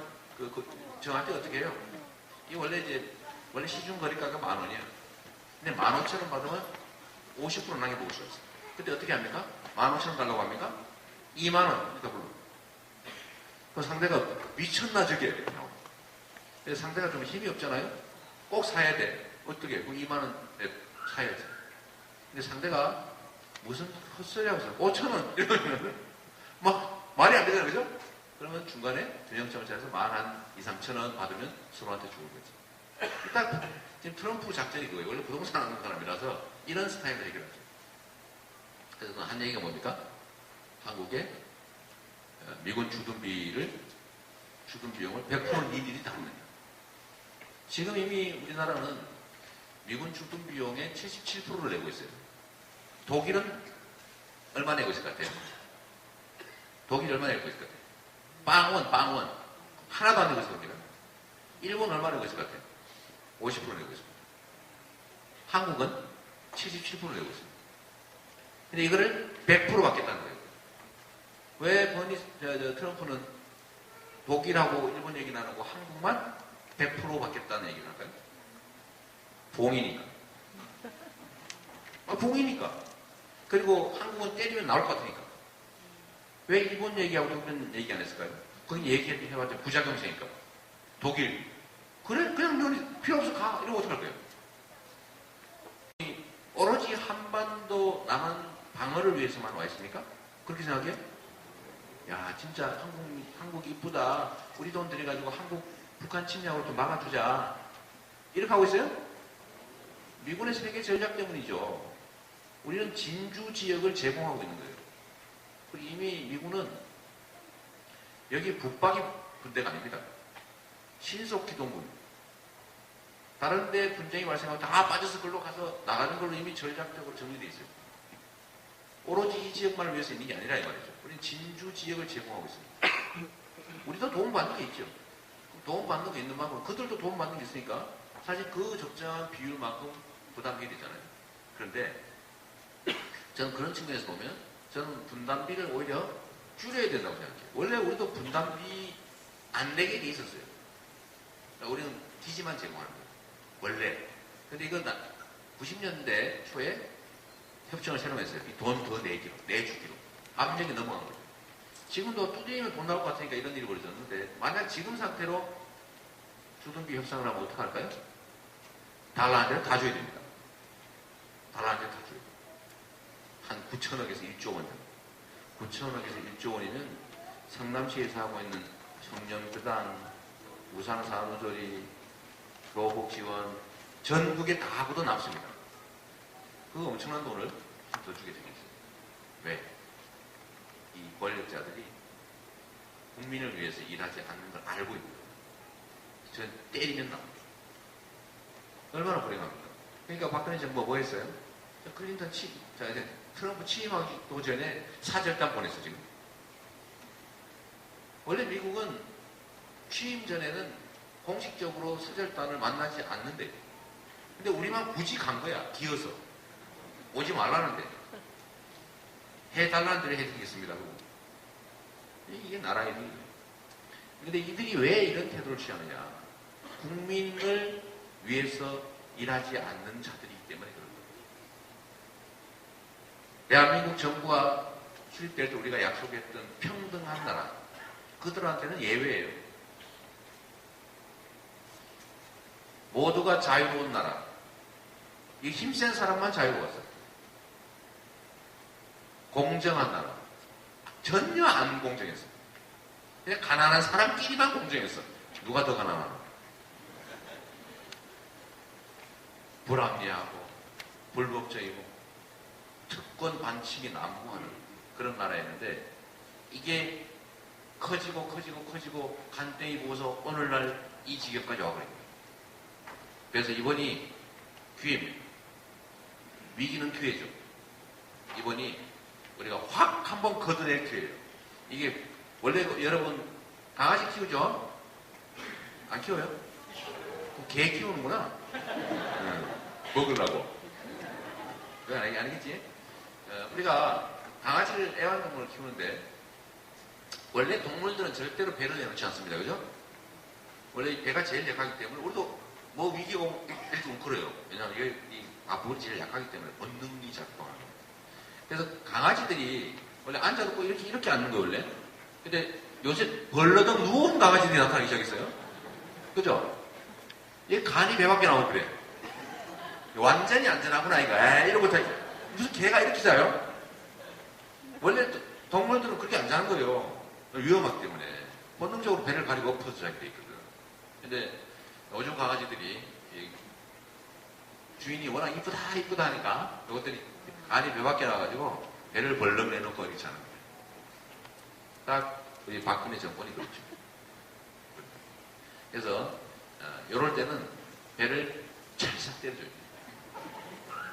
정할 때 어떻게 해요? 이 원래 시중 거래가가 10,000원이야. 근데 15,000원 받으면 50% 남겨먹을 수 있어. 그때 어떻게 합니까? 15,000원 달라고 합니까? 20,000원. 그러니까 그 상대가 미쳤나 저게. 그래서 상대가 좀 힘이 없잖아요. 꼭 사야 돼. 어떻게? 그 20,000원에 사야지. 근데 상대가 무슨 헛소리하고 있어요. 5,000원 이러면 막 말이 안 되잖아요. 그죠? 그러면 중간에 균형점을 찾아서 12,000~3,000원 받으면 서로한테 죽을 거지. 딱 지금 트럼프 작전이 그거예요. 원래 부동산 하는 사람이라서 이런 스타일을 해결하죠. 그래서 한 얘기가 뭡니까? 한국의 미군 주둔 비용을 100% 니들이 담는다. 지금 이미 우리나라는 미군 주둔 비용의 77%를 내고 있어요. 독일은 얼마 내고 있을 것 같아요? 독일 얼마 내고 있을 것 같아요? 빵원. 하나도 안 내고 있을 겁니다. 일본 얼마 내고 있을 것 같아요? 50% 내고 있습니다. 한국은 77% 내고 있습니다. 근데 이거를 100% 받겠다는 거예요. 왜 트럼프는 독일하고 일본 얘기는 안 하고 한국만 100% 받겠다는 얘기를 할까요? 봉이니까. 봉이니까. 그리고 한국은 때리면 나올 것 같으니까. 왜 일본 얘기하고 독일 얘기 안 했을까요? 거기 얘기해봤자 부작용세니까. 독일. 그래? 그냥 너 필요 없어 가. 이러면 어떡할 거예요? 오로지 한반도 남한 방어를 위해서만 와 있습니까? 그렇게 생각해요? 야, 진짜 한국 이쁘다. 우리 돈 들여가지고 북한 침략으로 좀 막아주자. 이렇게 하고 있어요? 미군의 세계 전략 때문이죠. 우리는 진주 지역을 제공하고 있는 거예요. 그리고 이미 미군은 여기 북박이 군대가 아닙니다. 신속히 동군. 다른 데 분쟁이 발생하고 다 빠져서 걸로 가서 나가는 걸로 이미 전략적으로 정리되어 있어요. 오로지 이 지역만을 위해서 있는 게 아니라 이 말이죠. 우리는 진주 지역을 제공하고 있습니다. 우리도 도움받는 게 있죠. 도움받는 게 있는 만큼 그들도 도움받는 게 있으니까 사실 그 적정한 비율만큼 부담이 되잖아요. 그런데 저는 그런 측면에서 보면 저는 분담비를 오히려 줄여야 된다고 생각해요. 원래 우리도 분담비 안 내게 돼 있었어요. 그러니까 우리는 기지만 제공하는 거예요. 원래. 근데 이거 90년대 초에 협정을 새로 했어요. 이 돈 더 내주기로. 압력이 넘어간 거죠. 지금도 뚜디면 돈 나올 것 같으니까 이런 일이 벌어졌는데, 만약 지금 상태로 주둔비 협상을 하면 어떡할까요? 달러 한 대를 다 줘야 됩니다. 달러 한 대를 다 줘야 됩니다. 한 9천억에서 1조 원. 9천억에서 1조 원이면 성남시에서 하고 있는 청년교단, 우산 산후조리, 교복 지원, 전국에 다 하고도 남습니다. 그 엄청난 돈을 더 주게 생겼어요. 왜? 이 권력자들이 국민을 위해서 일하지 않는 걸 알고 있는 거예요. 전 때리면 나옵니다. 얼마나 불행합니까? 그러니까 박근혜 정부가 뭐 했어요? 클린턴 트럼프 취임하기도 전에 사절단 보냈어, 지금. 원래 미국은 취임 전에는 공식적으로 사절단을 만나지 않는데, 근데 우리만 굳이 간 거야, 기어서. 오지 말라는데. 해달라는 대로 해드리겠습니다. 이게 나라의 일이에요. 근데 이들이 왜 이런 태도를 취하느냐. 국민을 위해서 일하지 않는 자들이기 때문에 그런 거예요. 대한민국 정부가 수립될 때 우리가 약속했던 평등한 나라, 그들한테는 예외예요. 모두가 자유로운 나라. 이 힘센 사람만 자유로웠어요. 공정한 나라. 전혀 안 공정했어요. 그냥 가난한 사람끼리만 공정했어. 누가 더 가난하나? 불합리하고 불법적이고 특권 반칙이 난무하는 그런 나라였는데, 이게 커지고 간땡이 보고서 오늘날 이 지경까지 와버린 거예요. 그래서 이번이 기회입니다. 위기는 기회죠. 이번이 우리가 확 한번 걷어낼 기회예요. 이게 원래 여러분 강아지 키우죠? 안 키워요? 개 키우는구나. 먹으려고. 왜 아니겠지? 우리가 강아지를 애완동물을 키우는데 원래 동물들은 절대로 배를 내놓지 않습니다. 그죠? 원래 배가 제일 약하기 때문에 우리도 뭐 위기가 좀 그래요. 왜냐하면 이 앞부분이 제일 약하기 때문에 본능이 작동하는 거예요. 그래서 강아지들이 원래 앉아놓고 이렇게 앉는 거예요, 원래. 근데 요새 벌러덩 누운 강아지들이 나타나기 시작했어요. 그죠? 얘 간이 배 밖에 나올 그래. 완전히 안전하구나, 이거. 이러고 다, 무슨 개가 이렇게 자요? 원래 동물들은 그렇게 안 자는 거예요. 위험하기 때문에. 본능적으로 배를 가리고 엎어서 자게 돼 있거든. 근데 요즘 강아지들이 주인이 워낙 이쁘다 하니까 이것들이 간이 배 밖에 나와가지고 배를 벌렁 내놓고 이렇게 자는 거예요. 딱 우리 박근혜 정권이 그렇죠. 그래서 이럴 때는 배를 찰싹 때려줘요.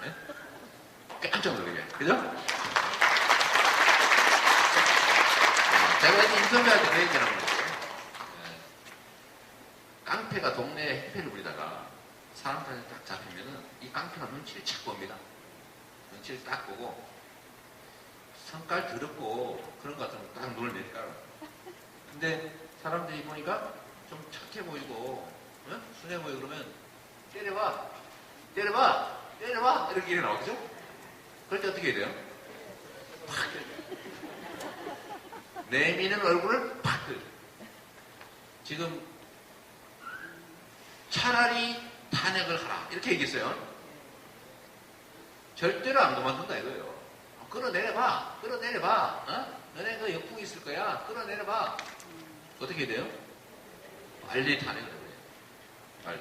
네? 깜짝 놀라게. 그죠? 제가 인터뷰할 때 그 얘기를 하고 있어요. 깡패가 동네에 해패를 부리다가 사람들한테 딱 잡히면은 이 깡패가 눈치를 착 봅니다. 눈치를 딱 보고 성깔 더럽고 그런 것 같으면 딱 눈을 내릴까. 근데 사람들이 보니까 좀 착해 보이고 순해 보이고 그러면 때려봐 이렇게 일어나와. 그죠? 그럴 때 어떻게 해야 돼요? 팍 내미는 얼굴을 팍 지금 차라리 탄핵을 하라 이렇게 얘기했어요. 절대로 안 그만둔다 이거예요. 끌어내려봐. 끌어내려봐. 어? 너네 그 역풍이 있을 거야. 끌어내려봐. 어떻게 돼요? 빨리 탄핵을 해요. 빨리.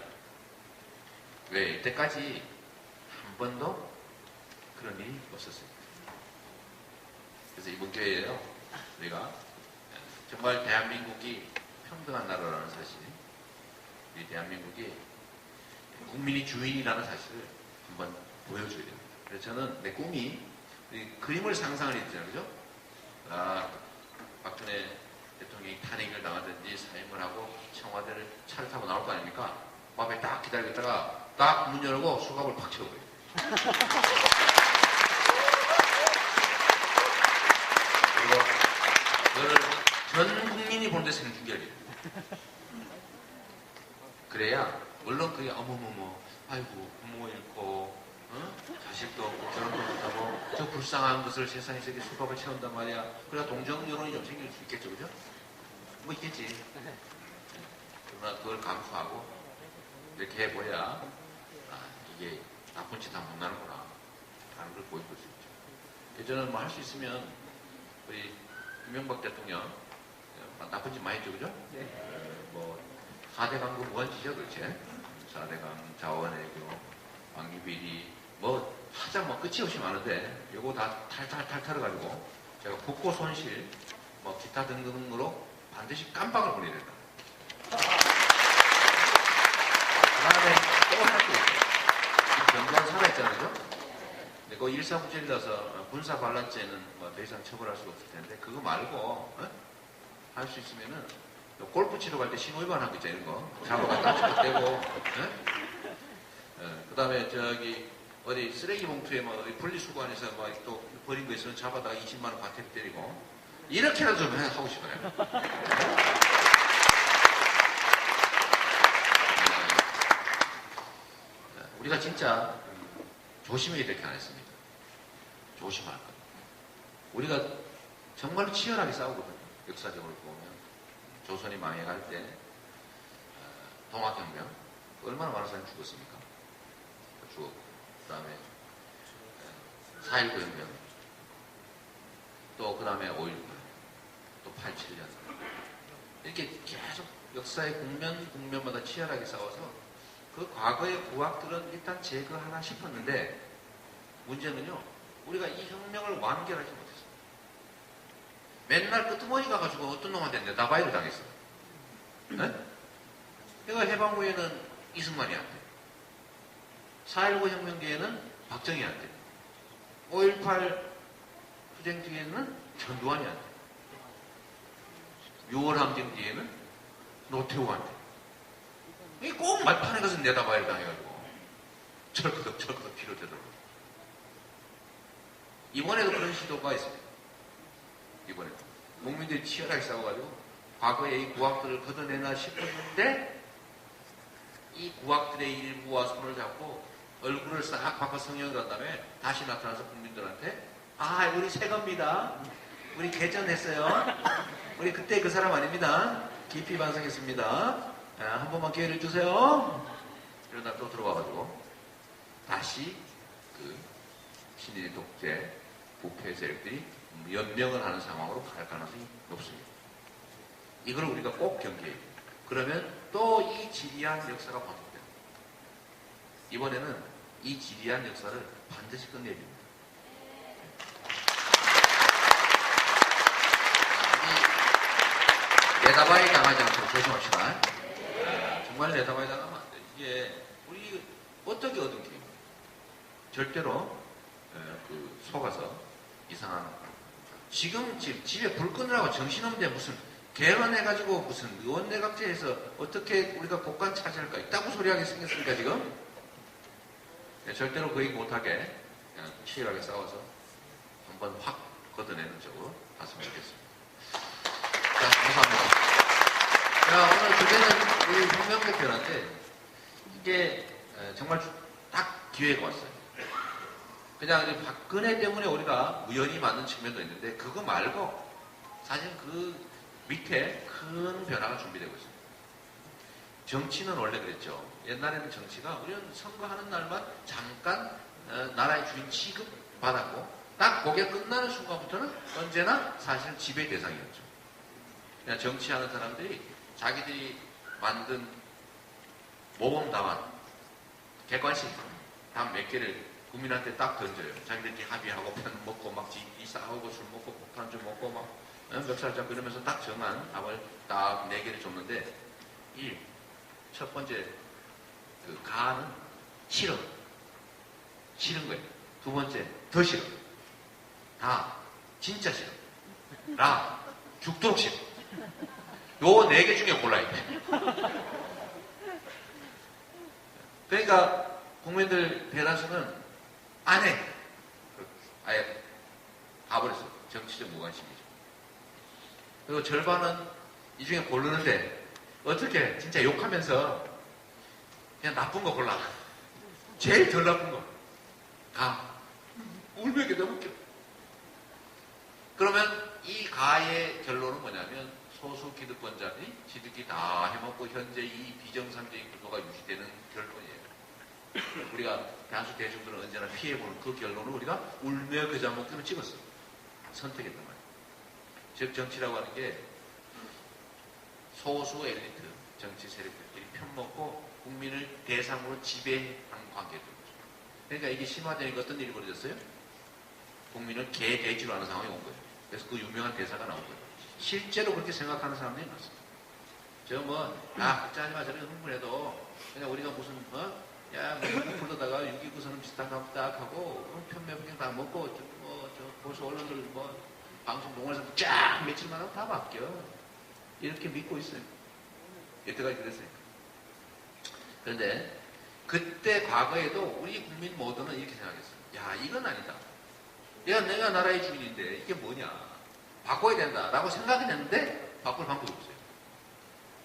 왜? 이때까지 한 번도 그런 일이 없었어요. 그래서 이번 기회에요. 우리가 정말 대한민국이 평등한 나라라는 사실, 이 대한민국이 국민이 주인이라는 사실을 한번 보여줘야 됩니다. 그래서 저는 내 꿈이 그림을 상상을 했잖아요. 그죠? 박근혜 대통령이 탄핵을 당하든지 사임을 하고 청와대를 차를 타고 나올 거 아닙니까? 앞에 딱 기다리다가 딱 문 열고 수갑을 팍 채워버려요. 그리고 그거를 전 국민이 보는데 생중계해요. 그래야 물론 그게 어머머머 아이고 부모 잃고 자식도 없고 결혼도 못하고 저 불쌍한 것을 세상에서 이렇게 수박을 채운단 말이야. 그래야 동정 여론이 좀 생길 수 있겠죠. 그죠? 뭐 있겠지. 그러나 그걸 감수하고 이렇게 해보야 이게 나쁜 짓 안 못나는구나 하는 걸 보여줄 수 있죠. 저는 뭐 할 수 있으면 우리 이명박 대통령 나쁜 짓 많이 했죠. 그죠? 네. 뭐 4대 강국 무한지죠. 그렇지? 4대강, 자원외교, 방위비리 뭐 하자 뭐 끝이 없이 많은데 요거 다 탈탈 털어가지고 제가 국고 손실 뭐 기타 등등으로 반드시 깜빡을 보내야 된다. 그 다음에 또 할 게 있어요. 이 변경 살아있잖아요. 그죠? 근데 그 일사부재라서 군사반란죄는 뭐 더 이상 처벌할 수 없을 텐데 그거 말고 할 수 있으면은 골프 치러 갈 때 신호위반 한 거 있잖아요. 이런 거 잡아가 따지고 그 다음에 저기 어디 쓰레기 봉투에 뭐 분리수거안에서 뭐 또 버린 거 있으면 잡아다가 20만원 과태료 때리고 이렇게라도 좀 하고 싶어요. 우리가 진짜 조심해야 될 게 하나 있습니다. 조심할 것. 우리가 정말로 치열하게 싸우거든요. 역사적으로 보면 조선이 망해갈 때 동학혁명 얼마나 많은 사람이 죽었습니까? 죽었고 그 다음에 4.19 혁명 또 그 다음에 5.19 또 87년 이렇게 계속 역사의 국면마다 치열하게 싸워서 그 과거의 구학들은 일단 제거하나 싶었는데 문제는요 우리가 이 혁명을 완결하지 못했어요. 맨날 끄트머리 가가지고 어떤 놈한테 내다바이를 당했어요. 네? 그러니까 해방 후에는 이승만이 안 돼. 4.19 혁명 뒤에는 박정희 안 돼. 5.18 투쟁 뒤에는 전두환이 안 돼. 6월 항쟁 뒤에는 노태우 안 돼. 이게 꼭 말판에 가서 내다바이를 당해가지고 철커덕 피로 되더라고요. 이번에도 그런 시도가 있습니다. 이번에도 국민들이 치열하게 싸워가지고 과거에 이 구학들을 걷어내나 싶었는데 이 구학들의 일부와 손을 잡고 얼굴을 싹 바꿔 성형을 한 다음에 다시 나타나서 국민들한테 우리 새 겁니다. 우리 개전했어요. 우리 그때 그 사람 아닙니다. 깊이 반성했습니다. 한 번만 기회를 주세요. 이러다 또 들어와가지고 다시 그 친일 독재 부패 세력들이 연명을 하는 상황으로 갈 가능성이 높습니다. 이걸 우리가 꼭 경계해야 돼요. 그러면 또 이 지리한 역사가 반복돼요. 이번에는 이 지리한 역사를 반드시 끝내야 됩니다. 내다바이 당하지 않도록 조심합시다. 정말 내다바이 당하면 안 돼. 이게 우리 어떻게 얻은 기회입니까? 절대로 속아서 이상한 지금 집에 불 끊으라고 정신없는데 무슨 개헌해가지고 무슨 의원내각제에서 어떻게 우리가 국간 차지할까 있다고 소리하게 생겼으니까 지금 절대로 그 얘기 못하게 그냥 치열하게 싸워서 한번 확 걷어내는 쪽으로 갔으면 좋겠습니다. 자, 감사합니다. 자, 오늘 주제는 우리 혁명 대표한테 이게 정말 딱 기회가 왔어요. 그냥 박근혜 때문에 우리가 우연히 맞는 측면도 있는데 그거 말고 사실 그 밑에 큰 변화가 준비되고 있습니다. 정치는 원래 그랬죠. 옛날에는 정치가 우리는 선거하는 날만 잠깐 나라의 주인 취급받았고 딱 그게 끝나는 순간부터는 언제나 사실은 지배 대상이었죠. 그냥 정치하는 사람들이 자기들이 만든 모범 답안, 객관식 답 몇 개를 국민한테 딱 던져요. 자기들끼리 합의하고 편 먹고 막 지끼 싸우고 술 먹고 폭탄 좀 먹고 막 멱살잡고 그러면서 딱 정한 답을 딱 4개를 줬는데 1. 첫 번째 그 가는 싫은 거예요. 두 번째 더 싫어. 다 진짜 싫어. 라 죽도록 싫어. 요 4개 중에 골라야 돼. 그러니까 국민들 대다수는 안 해. 아예 가버렸어. 정치적 무관심이죠. 그리고 절반은 이 중에 고르는데 어떻게 진짜 욕하면서 그냥 나쁜 거 골라. 제일 덜 나쁜 거. 가. 울면 이게 너무 웃겨. 그러면 이 가의 결론은 뭐냐면 소수 기득권자들이 지들끼리 다 해먹고 현재 이 비정상적인 구도가 유지되는 결론이에요. 우리가 다수 대중들은 언제나 피해보는 그 결론을 우리가 울며 그 잠먹기로 찍었어요. 선택했단 말이에요. 즉 정치라고 하는 게 소수 엘리트 정치 세력들끼리 편먹고 국민을 대상으로 지배하는 관계들. 그러니까 이게 심화되니까 어떤 일이 벌어졌어요? 국민을 개돼지로 하는 상황이 온 거예요. 그래서 그 유명한 대사가 나온 거예요. 실제로 그렇게 생각하는 사람들이 많습니다. 저 걱정하지 마. 저렇게 흥분해도 그냥 우리가 무슨 야, 불러다가 6.29선언 비슷한 거 딱 하고 편매부경 다 먹고 저 보수 언론들 방송 동원해서 쫙 며칠만 하면 다 바뀌어. 이렇게 믿고 있어요. 여태까지 그랬으니까. 그런데 그때 과거에도 우리 국민 모두는 이렇게 생각했어요. 야, 이건 아니다. 내가 나라의 주인인데 이게 뭐냐. 바꿔야 된다라고 생각은 했는데 바꿀 방법이 없어요.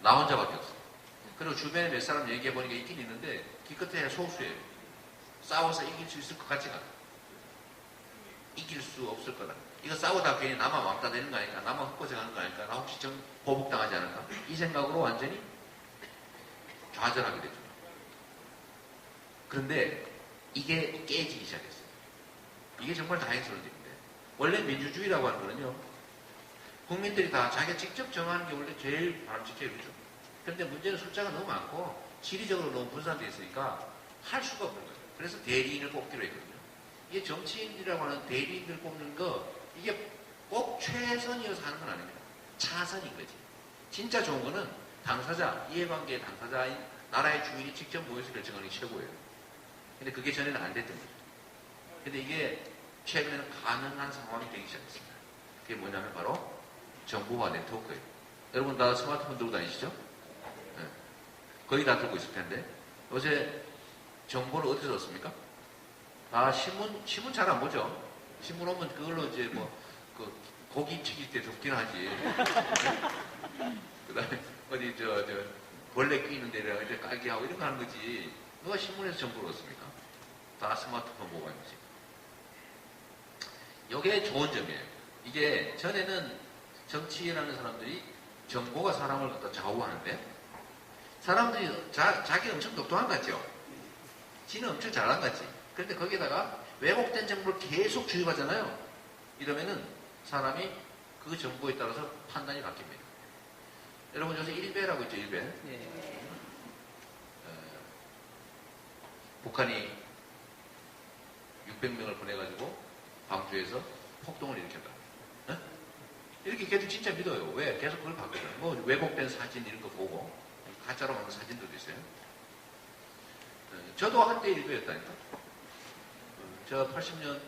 나 혼자밖에 없어요. 그리고 주변에 몇 사람 얘기해보니까 있긴 있는데 기껏해야 소수예요. 싸워서 이길 수 있을 것 같지가 않아요. 이길 수 없을 거다. 이거 싸우다 괜히 나만 왕따 되는 거 아닐까? 나만 헛고생하는 거 아닐까? 나 혹시 보복당하지 않을까? 이 생각으로 완전히 좌절하게 되죠. 그런데 이게 깨지기 시작했어요. 이게 정말 다행스러운 일인데 원래 민주주의라고 하는 거는요. 국민들이 다 자기가 직접 정하는 게 원래 제일 바람직해요. 그렇죠? 그런데 문제는 숫자가 너무 많고 지리적으로 너무 분산되어 있으니까 할 수가 없는 거예요. 그래서 대리인을 뽑기로 했거든요. 이게 정치인이라고 하는 대리인들 뽑는 거 이게 꼭 최선이어서 하는 건 아닙니다. 차선인 거지. 진짜 좋은 거는 당사자, 이해관계의 당사자인 나라의 주인이 직접 모여서 결정하는 게 최고예요. 근데 그게 전에는 안 됐던 거죠. 근데 이게 최근에는 가능한 상황이 되기 시작했습니다. 그게 뭐냐면 바로 정보화 네트워크예요. 여러분 다 스마트폰 들고 다니시죠? 네. 거의 다 들고 있을 텐데 요새 정보를 어디서 얻습니까? 다 신문 잘 안 보죠? 신문 오면 그걸로 이제 고기 튀길 때 좋긴 하지. 그 다음에 어디 벌레 끼는 데를 이제 깔게 하고 이런 거 하는 거지. 누가 신문에서 정보를 얻습니까? 다 스마트폰 보고 하는 거지. 이게 좋은 점이에요. 이게 전에는 정치인하는 사람들이 정보가 사람을 갖다 좌우하는데 사람들이 자기 엄청 똑똑한 것 같죠? 지는 엄청 잘한 것 같지? 그런데 거기다가 왜곡된 정보를 계속 주입하잖아요. 이러면은 사람이 그 정보에 따라서 판단이 바뀝니다. 여러분 요새 1배라고 있죠, 1배? 네. 북한이 600명을 보내가지고 광주에서 폭동을 일으켰다. 네? 이렇게 걔도 진짜 믿어요. 왜? 계속 그걸 봤거든요. 왜곡된 사진 이런 거 보고 가짜로 만든 사진들도 있어요. 저도 한때 1배였다니까. 제가 80년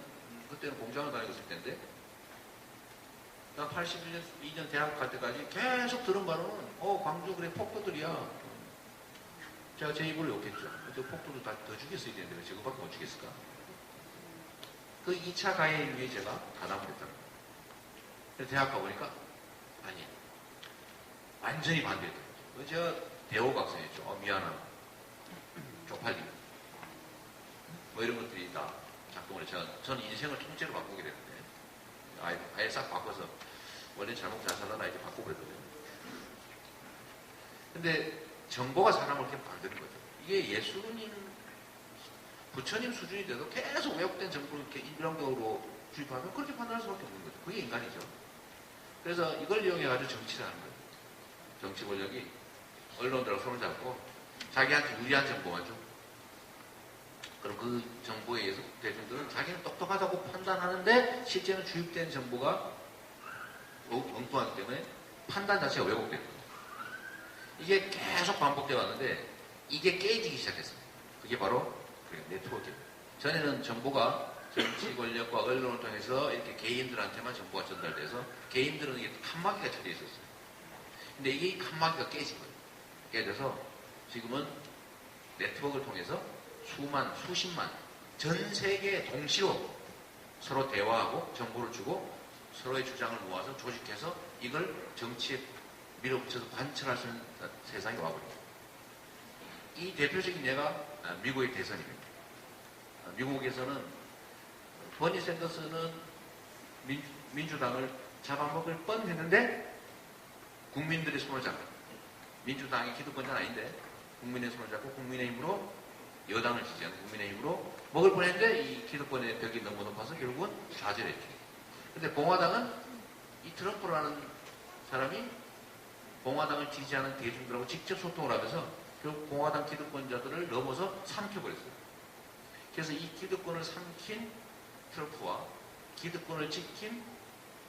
그때는 공장을 다니고 있을 때인데 난 81년, 2년 대학 갈 때까지 계속 들은 바로는 광주 그래 폭도들이야. 제가 제 입으로 욕했죠. 저 폭도도 다 더 죽였어야 되는데 왜 저거밖에 못 죽였을까? 그 2차 가해를 위해 제가 가담을 했다는 거예요. 그래서 대학 가보니까 아니 완전히 반대했던 거죠. 제가 대호각성이었죠. 미안하고 쪽팔리고 이런 것들이 다 작동을 해서 저는 인생을 통째로 바꾸게 됐는데 아예 싹 바꿔서 원래 잘못 잘 살라나 이제 바꾸고 그랬거든요. 근데 정보가 사람을 이렇게 만드는 거죠. 이게 예수님 부처님 수준이 돼도 계속 왜곡된 정보를 이렇게 일방적으로 주입하면 그렇게 판단할 수밖에 없는 거죠. 그게 인간이죠. 그래서 이걸 이용해가지고 정치를 하는 거예요. 정치 권력이 언론들하고 손을 잡고 자기한테 유리한 정보만 줘. 그럼 그 정보에 의해서 대중들은 자기는 똑똑하다고 판단하는데 실제는 주입된 정보가 엉뚱하기 때문에 판단 자체가 왜곡된 거예요. 이게 계속 반복되어 왔는데 이게 깨지기 시작했습니다. 그게 바로 네트워크입니다. 전에는 정보가 정치 권력과 언론을 통해서 이렇게 개인들한테만 정보가 전달돼서 개인들은 이게 칸막이가 쳐져 있었어요. 근데 이게 칸막이가 깨진 거예요. 깨져서 지금은 네트워크를 통해서 수만, 수십만, 전 세계에 동시로 서로 대화하고 정보를 주고 서로의 주장을 모아서 조직해서 이걸 정치에 밀어붙여서 관철할 수 있는 세상이 와버립니다. 이 대표적인 예가 미국의 대선입니다. 미국에서는 버니 샌더스는 민주당을 잡아먹을 뻔했는데 국민들이 손을 잡고 민주당이 기득권자는 아닌데 국민의 손을 잡고 국민의힘으로 여당을 지지하는 국민의힘으로 먹을 뻔했는데 이 기득권의 벽이 너무 높아서 결국은 좌절했죠. 근데 공화당은 이 트럼프라는 사람이 공화당을 지지하는 대중들하고 직접 소통을 하면서 결국 공화당 기득권자들을 넘어서 삼켜버렸어요. 그래서 이 기득권을 삼킨 트럼프와 기득권을 지킨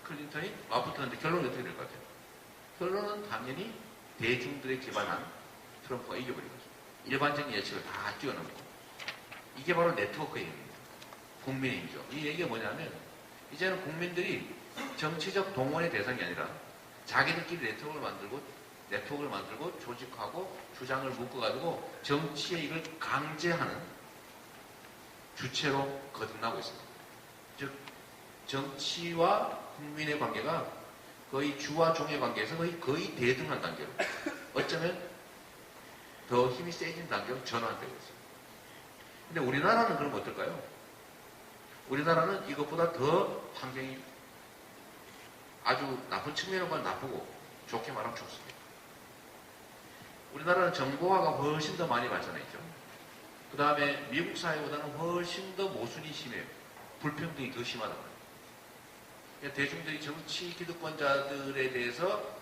클린턴이 맞붙었는데 결론이 어떻게 될 것 같아요? 결론은 당연히 대중들에 기반한 트럼프가 이겨버린 거죠. 일반적인 예측을 다 뛰어넘고. 이게 바로 네트워크의 힘입니다. 국민의 힘이죠. 이 얘기가 뭐냐면 이제는 국민들이 정치적 동원의 대상이 아니라 자기들끼리 네트워크를 만들고 조직하고 주장을 묶어가지고 정치에 이걸 강제하는 주체로 거듭나고 있습니다. 즉 정치와 국민의 관계가 거의 주와 종의 관계에서 거의 대등한 단계로 어쩌면 더 힘이 세진 단계로 전환되고 있습니다. 근데 우리나라는 그럼 어떨까요? 우리나라는 이것보다 더 환경이 아주 나쁜 측면으로 말하면 나쁘고 좋게 말하면 좋습니다. 우리나라는 정보화가 훨씬 더 많이 발전했죠. 그 다음에 미국 사회보다는 훨씬 더 모순이 심해요. 불평등이 더 심하다고 해요. 대중들이 정치 기득권자들에 대해서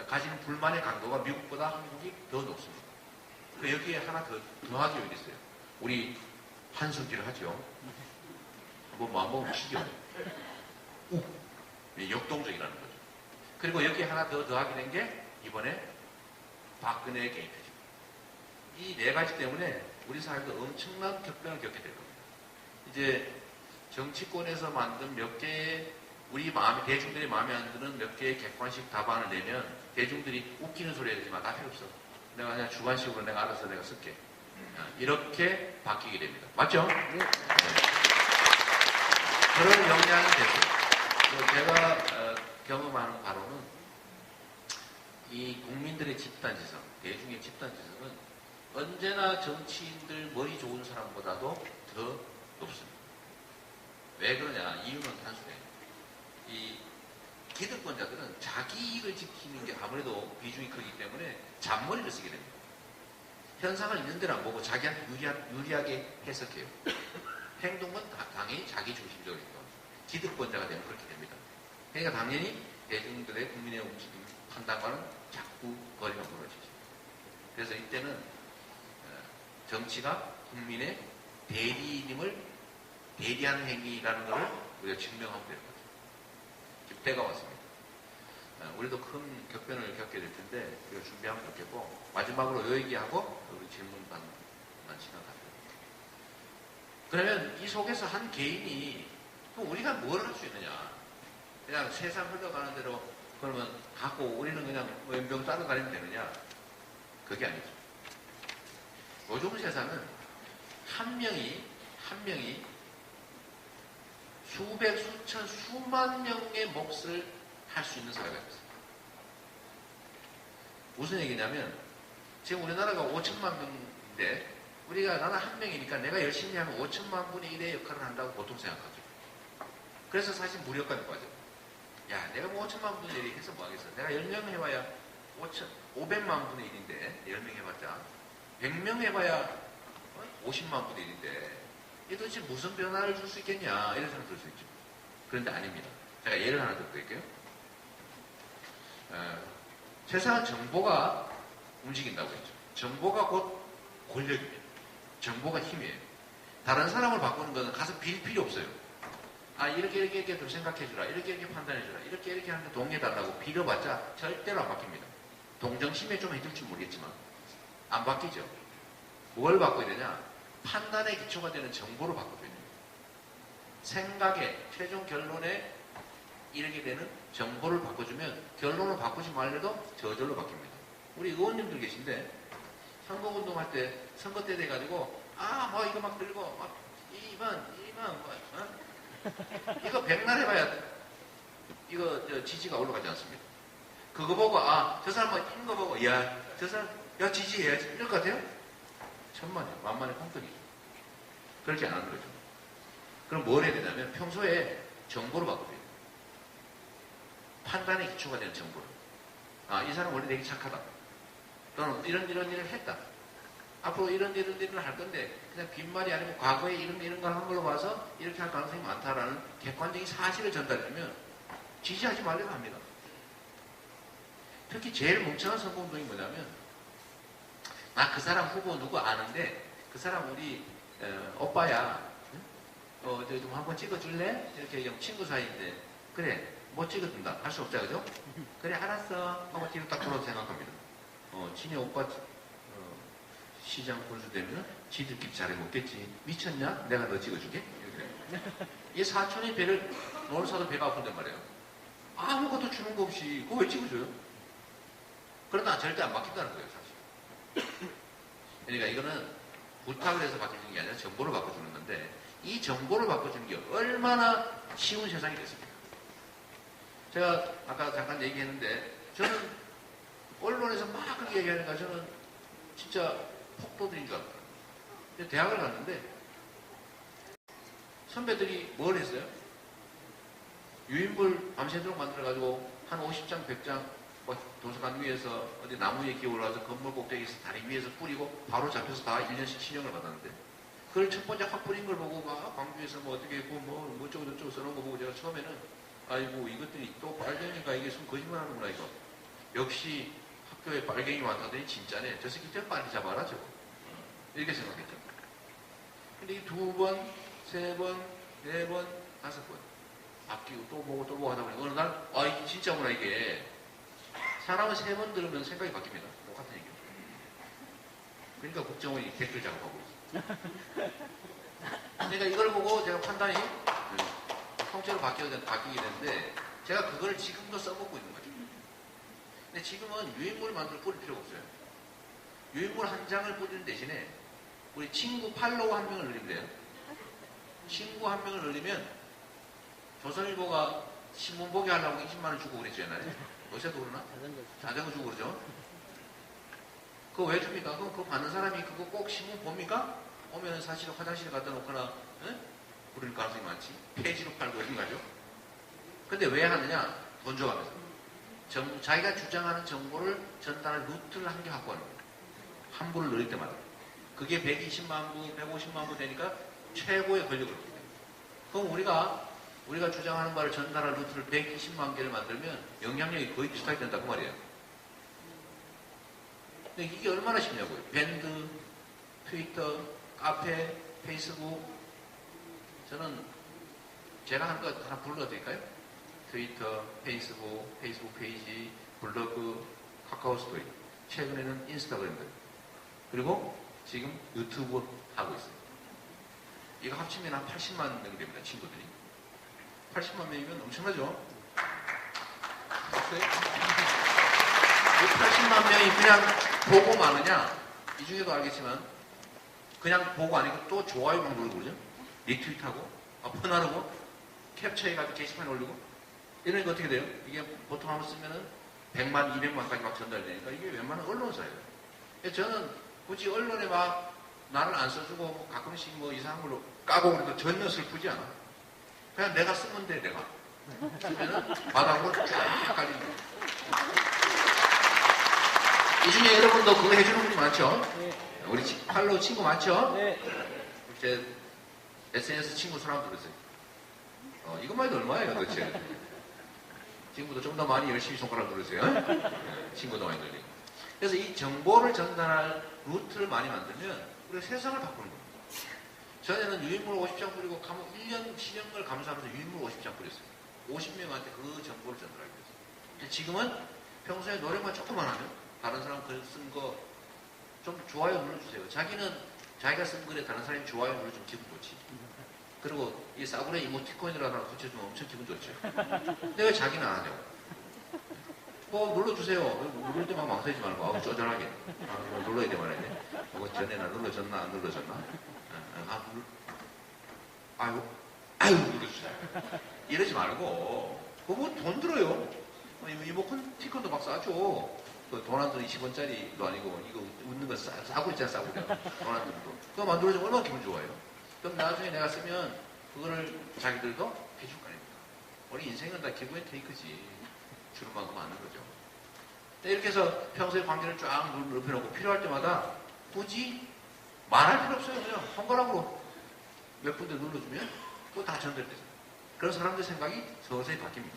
가지는 불만의 강도가 미국보다 한국이 더 높습니다. 여기에 하나 더하기 요인이 있어요. 우리 한성질을 하죠. 한번 마음먹으면 튀겨. 역동적이라는 거죠. 그리고 여기에 하나 더하게 된 게 이번에 박근혜의 개입이죠. 이 네 가지 때문에 우리 사회도 엄청난 격변을 겪게 될 겁니다. 이제 정치권에서 만든 몇 개의 대중들이 마음에 안 드는 몇 개의 객관식 답안을 내면 대중들이 웃기는 소리 해야 되지만 다 필요 없어. 내가 그냥 주관식으로 내가 알아서 내가 쓸게. 이렇게 바뀌게 됩니다. 맞죠? 네. 그런 영향이 되고 제가 경험하는 바로는 이 국민들의 집단지성, 대중의 집단지성은 언제나 정치인들 머리 좋은 사람보다도 더 높습니다. 왜 그러냐? 이유는 단순해요. 이 기득권자들은 자기 이익을 지키는 게 아무래도 비중이 크기 때문에 잔머리를 쓰게 됩니다. 현상을 있는 대로 안 보고 자기한테 유리하게 해석해요. 행동은 당연히 자기 중심적으로 행동. 기득권자가 되면 그렇게 됩니다. 그러니까 당연히 대중들의 국민의 움직임 판단과는 자꾸 거리가 멀어지죠. 그래서 이때는 정치가 국민의 대리인임을 대리하는 행위라는 것을 우리가 증명하면 될 거죠. 지금 때가 왔습니다. 우리도 큰 격변을 겪게 될 텐데 우리가 준비하면 좋겠고 마지막으로 이 얘기하고 우리 질문 받는 시간 갖습니다. 그러면 이 속에서 한 개인이 그럼 우리가 뭘 할 수 있느냐? 그냥 세상 흘러가는 대로 그러면 갖고 우리는 그냥 연병 따라다니면 되느냐? 그게 아니죠. 요즘 세상은 한 명이 수백, 수천, 수만 명의 몫을 할 수 있는 사회가 됐습니다. 무슨 얘기냐면 지금 우리나라가 5천만 명인데 우리가 나는 한 명이니까 내가 열심히 하면 5천만 분의 1의 역할을 한다고 보통 생각하죠. 그래서 사실 무력감이 빠져요. 야, 내가 뭐 5천만 분의 1이 해서 뭐 하겠어. 내가 10명 해봐야 500만 분의 1인데 10명 해봤자 100명 해봐야 50만 분의 1인데 이 도대체 무슨 변화를 줄 수 있겠냐 이런 생각 들 수 있죠. 그런데 아닙니다. 제가 예를 하나 더 드릴게요. 세상은 정보가 움직인다고 했죠. 정보가 곧 권력입니다. 정보가 힘이에요. 다른 사람을 바꾸는 것은 가서 빌 필요 없어요. 아, 이렇게 좀 생각해주라. 이렇게 판단해주라. 이렇게 하는데 동의해달라고 빌어봤자 절대로 안 바뀝니다. 동정심에 좀 해줄지 모르겠지만 안 바뀌죠. 뭘 바꿔야 되냐? 판단의 기초가 되는 정보로 바꿔야 됩니다. 생각의 최종 결론에 이르게 되는 정보를 바꿔주면 결론을 바꾸지 말래도 저절로 바뀝니다. 우리 의원님들 계신데 선거운동할 때 선거 때 돼가지고 뭐 이거 막 들고 막 2번 이거 백날 해봐야 이거 지지가 올라가지 않습니다. 그거 보고 저 사람 뭐 있는 거 보고 저 사람 지지해야지 이럴 것 같아요? 천만에 만만의 콩떡이죠. 그렇게 안 하는 거죠. 그럼 뭘 해야 되냐면 평소에 정보를 바꿔줘요. 판단의 기초가 되는 정보를. 이 사람 원래 되게 착하다. 또는 이런 일을 했다. 앞으로 이런 일을 할 건데 그냥 빈말이 아니고 과거에 이런 걸 한 걸로 봐서 이렇게 할 가능성이 많다라는 객관적인 사실을 전달해주면 지지하지 말라고 합니다. 특히 제일 멍청한 선거운동이 뭐냐면 그 사람 후보 누구 아는데 그 사람 우리 오빠야 좀 한번 찍어줄래? 이렇게 좀 친구 사이인데 그래 못 찍어준다 할 수 없자 그죠? 그래 알았어 하고 뒤로 딱 돌아서 생각합니다. 친히 오빠 시장 군수되면 지들끼리 잘해먹겠지. 미쳤냐? 내가 너 찍어줄게? 이 사촌의 배를 너를 사도 배가 아픈단 말이에요. 아무것도 주는 거 없이 그거 왜 찍어줘요? 그러다 절대 안 바뀐다는 거예요 사실. 그러니까 이거는 부탁을 해서 바꿔주는 게 아니라 정보를 바꿔주는 건데 이 정보를 바꿔주는 게 얼마나 쉬운 세상이 됐습니까? 제가 아까 잠깐 얘기했는데 저는 언론에서 막 그렇게 얘기하니까 저는 진짜 폭도들인 줄 알았어요. 대학을 갔는데 선배들이 뭘 했어요? 유인물 밤새도록 만들어가지고 한 50장, 100장 도서관 위에서 어디 나무 위에 기어올라서 건물 꼭대기에서 다리 위에서 뿌리고 바로 잡혀서 다 1년씩 실형을 받았는데 그걸 첫 번째 확 뿌린 걸 보고 막 광주에서 뭐 어떻게 했고 뭐 어쩌고 저쩌고 써놓은 거 보고 제가 처음에는 아이고 이것들이 또 빨갱이가 이게 무슨 거짓말 하는구나 이거. 역시 학교에 빨갱이 많다더니 진짜네. 저 새끼 좀 빨리 잡아라 저거. 이렇게 생각했죠. 근데 이 2번, 3번, 4번, 5번 바뀌고 또 보고 하다 보니 어느 날 이게 진짜구나 이게. 사람은 3번 들으면 생각이 바뀝니다. 똑같은 얘기죠. 그러니까 국정원이 댓글 작업하고 있어요. 그러니까 이걸 보고 제가 판단이 통째로 바뀌게 되는데 제가 그걸 지금도 써먹고 있는 거죠. 근데 지금은 유인물을 만들어 뿌릴 필요가 없어요. 유인물 한 장을 뿌리는 대신에 우리 친구 팔로우 한 명을 늘리면 돼요. 친구 한 명을 늘리면 조선일보가 신문 보게 하려고 20만원 주고 그랬죠 옛날에. 요새도 그러나? 자전거 주고 그러죠. 그거 왜 줍니까? 그럼 그거 받는 사람이 그거 꼭 신문 봅니까? 오면 사실 화장실에 갖다 놓거나 부를 가능성이 많지. 폐지로 팔고 이런 거죠. 근데 왜 하느냐? 돈 줘가면서. 자기가 주장하는 정보를 전달할 루트를 한 개 갖고 하는 거예요. 한 부를 늘릴 때마다. 그게 120만 부, 150만 부 되니까 최고의 권력을 얻게 돼요. 그럼 우리가 주장하는 바를 전달할 루트를 120만 개를 만들면 영향력이 거의 비슷하게 된다고 말이에요. 근데 이게 얼마나 쉽냐고요. 밴드, 트위터, 카페, 페이스북. 저는 제가 한 거 하나 불러도 될까요? 트위터, 페이스북 페이지, 블로그, 카카오 스토리. 최근에는 인스타그램들. 그리고 지금 유튜브 하고 있어요. 이거 합치면 한 80만 명이 됩니다. 친구들이. 80만 명이면 엄청나죠? 이 80만 명이 그냥 보고 마느냐? 이 중에도 알겠지만 그냥 보고 아니고 또 좋아요만 누르고 그러죠? 리트윗하고 퍼나르고 캡처해가지고 게시판에 올리고 이러니까 어떻게 돼요? 이게 보통 한번 쓰면은 100만, 200만까지 막 전달되니까 이게 웬만한 언론사예요. 저는 굳이 언론에 막 나를 안 써주고 가끔씩 뭐 이상한 걸로 까고 그래도 전혀 슬프지 않아. 그냥 내가 쓰면 돼, 내가. 쓰면은 바닥으로 쫙 깔리는 거야. 이 중에 여러분도 그거 해주는 분이 많죠? 우리 팔로우 친구 많죠? 네. 제 SNS 친구 수를 한번 들으세요. 이것만 해도 얼마예요, 도대체? 지금부터 좀 더 많이 열심히 손가락 누르세요. 친구도 많이 늘리고. 그래서 이 정보를 전달할 루트를 많이 만들면 우리가 세상을 바꾸는 겁니다. 전에는 유인물 50장 뿌리고 1년 실형을 감수하면서 유인물 50장 뿌렸어요. 50명한테 그 정보를 전달하기 위해서. 지금은 평소에 노력만 조금만 하면 다른 사람 글 쓴 거 좀 좋아요 눌러주세요. 자기가 쓴 글에 다른 사람이 좋아요 눌러주면 기분 좋지. 그리고 이 싸구려 이모티콘이라도 하나 붙여주면 엄청 기분 좋죠. 근데 왜 자기는 안 하냐고. 눌러주세요. 누를 때만 망설이지 말고, 쪼잔하게. 이거 눌러야 돼 말아야 돼. 이거 전에 나 눌러줬나, 안 눌러줬나? 아유, 눌러주세요. 이러지 말고, 그거 돈 들어요. 이모티콘도 막 싸죠. 돈 한 돈 20원짜리도 아니고, 이거 웃는 거 싸구려 있잖아, 싸구려. 돈 한 돈도. 그거 만들어주면 얼마나 기분 좋아요. 그럼 나중에 내가 쓰면, 그거를 자기들도 해줄 거 아닙니까? 우리 인생은 다 기브 앤 테이크지. 주는 만큼 하는 거죠. 이렇게 해서 평소에 관계를 쫙 넓혀놓고 필요할 때마다 굳이 말할 필요 없어요. 그냥 손가락으로 몇 군데 눌러주면 그거 다 전달돼요. 그런 사람들 생각이 서서히 바뀝니다.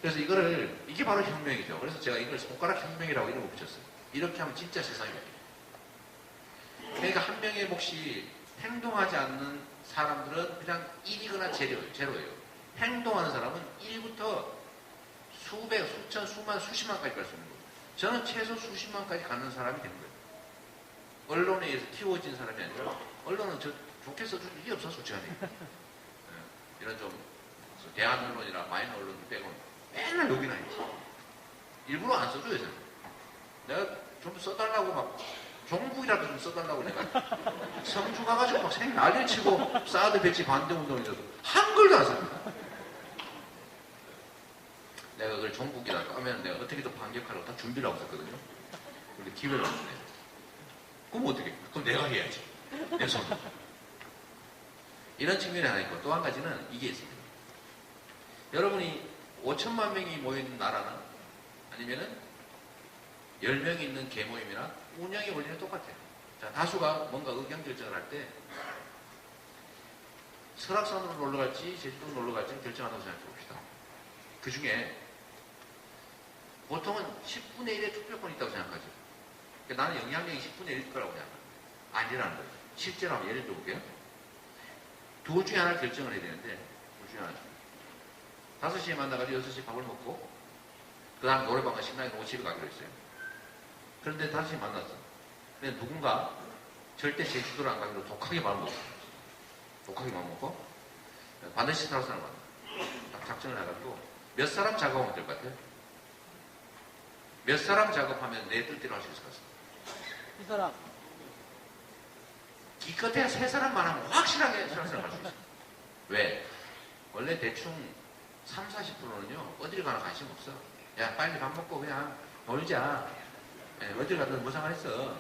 그래서 이게 바로 혁명이죠. 그래서 제가 이걸 손가락 혁명이라고 이름을 붙였어요. 이렇게 하면 진짜 세상이 바뀝니다. 그러니까 한 명의 몫이 행동하지 않는 사람들은 그냥 1이거나 제로예요. 행동하는 사람은 1부터 수백, 수천, 수만, 수십만까지 갈 수 있는 거예요. 저는 최소 수십만까지 가는 사람이 된 거예요. 언론에 의해서 키워진 사람이 아니라 언론은 좋게 써줄 일이 없어 솔직히. 이런 좀 대한 언론이나 마이너 언론 빼고는 맨날 욕이나 했지. 일부러 안 써줘요. 저는. 내가 좀 써달라고 막 종북이라도 좀 써달라고 내가 성주 가가지고 막 생 난리 치고 사드 배치 반대 운동이라도 한글도 안 씁니다. 내가 그걸 종북이라고 하면 내가 어떻게든 반격하려고 다 준비를 하고 있었거든요. 근데 기회를 안 주네. 그럼 어떻게? 그럼 내가 해야지. 내 손. 이런 측면이 하나 있고 또 한 가지는 이게 있습니다. 여러분이 5천만 명이 모인 나라는 아니면은 10명이 있는 개모임이나 운영의 원리는 똑같아요. 자, 다수가 뭔가 의견 결정을 할 때 설악산으로 놀러 갈지 제주도로 놀러 갈지 결정한다고 생각해 봅시다. 그 중에 보통은 10분의 1의 투표권이 있다고 생각하죠. 그러니까 나는 영향력이 10분의 1일 거라고 생각합니다. 아니라는 거예요. 실제로 한번 예를 들어볼게요. 둘 중에 하나를 결정을 해야 되는데 둘 중에 하나. 5시에 만나가지고 6시에 밥을 먹고 그 다음 노래방과 식당에 놓고 집에 가기로 했어요. 그런데 5시에 만났어. 근데 누군가 절대 제주도를 안 가기로 독하게 마음먹었어. 독하게 마음먹고 반드시 설악산을 만나. 딱 작전을 해가지고 몇 사람 작업하면 될 것 같아요? 몇 사람 작업하면 내 뜻대로 할 수 있을 것 같습니다. 이 사람. 기껏해야 3사람만 하면 확실하게 설악산을 갈 수 있어요. 왜? 원래 대충 30-40%는요 어디를 가나 관심 없어. 야 빨리 밥 먹고 그냥 놀자. 어딜 가든 뭐 상관있어.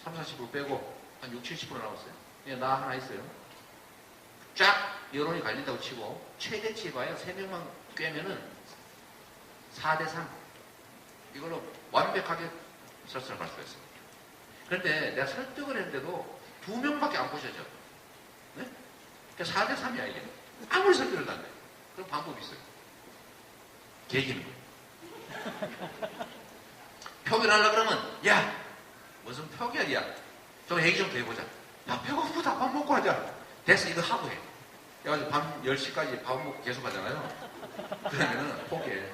30-40% 빼고 한 60-70% 남았어요. 그냥 나 하나 있어요. 쫙 여론이 갈린다고 치고 최대치 봐야 3명만 꿰면은 4대3 이걸로 완벽하게 설득을 갈 수가 있어요. 그런데 내가 설득을 했는데도 2명밖에 안 보셔져. 네? 그러니까 4대3이야 이게. 아무리 설득을 안 돼. 그럼 방법이 있어요. 개기는 거예요. 표기를 하려고 그러면 야 무슨 표기야 야 좀 얘기 좀 더 해보자. 야 배고프다 밥 먹고 하자. 됐어 이거 하고 해. 그래가지고 밤 10시까지 밥 먹고 계속 하잖아요. 그러면은 포기해.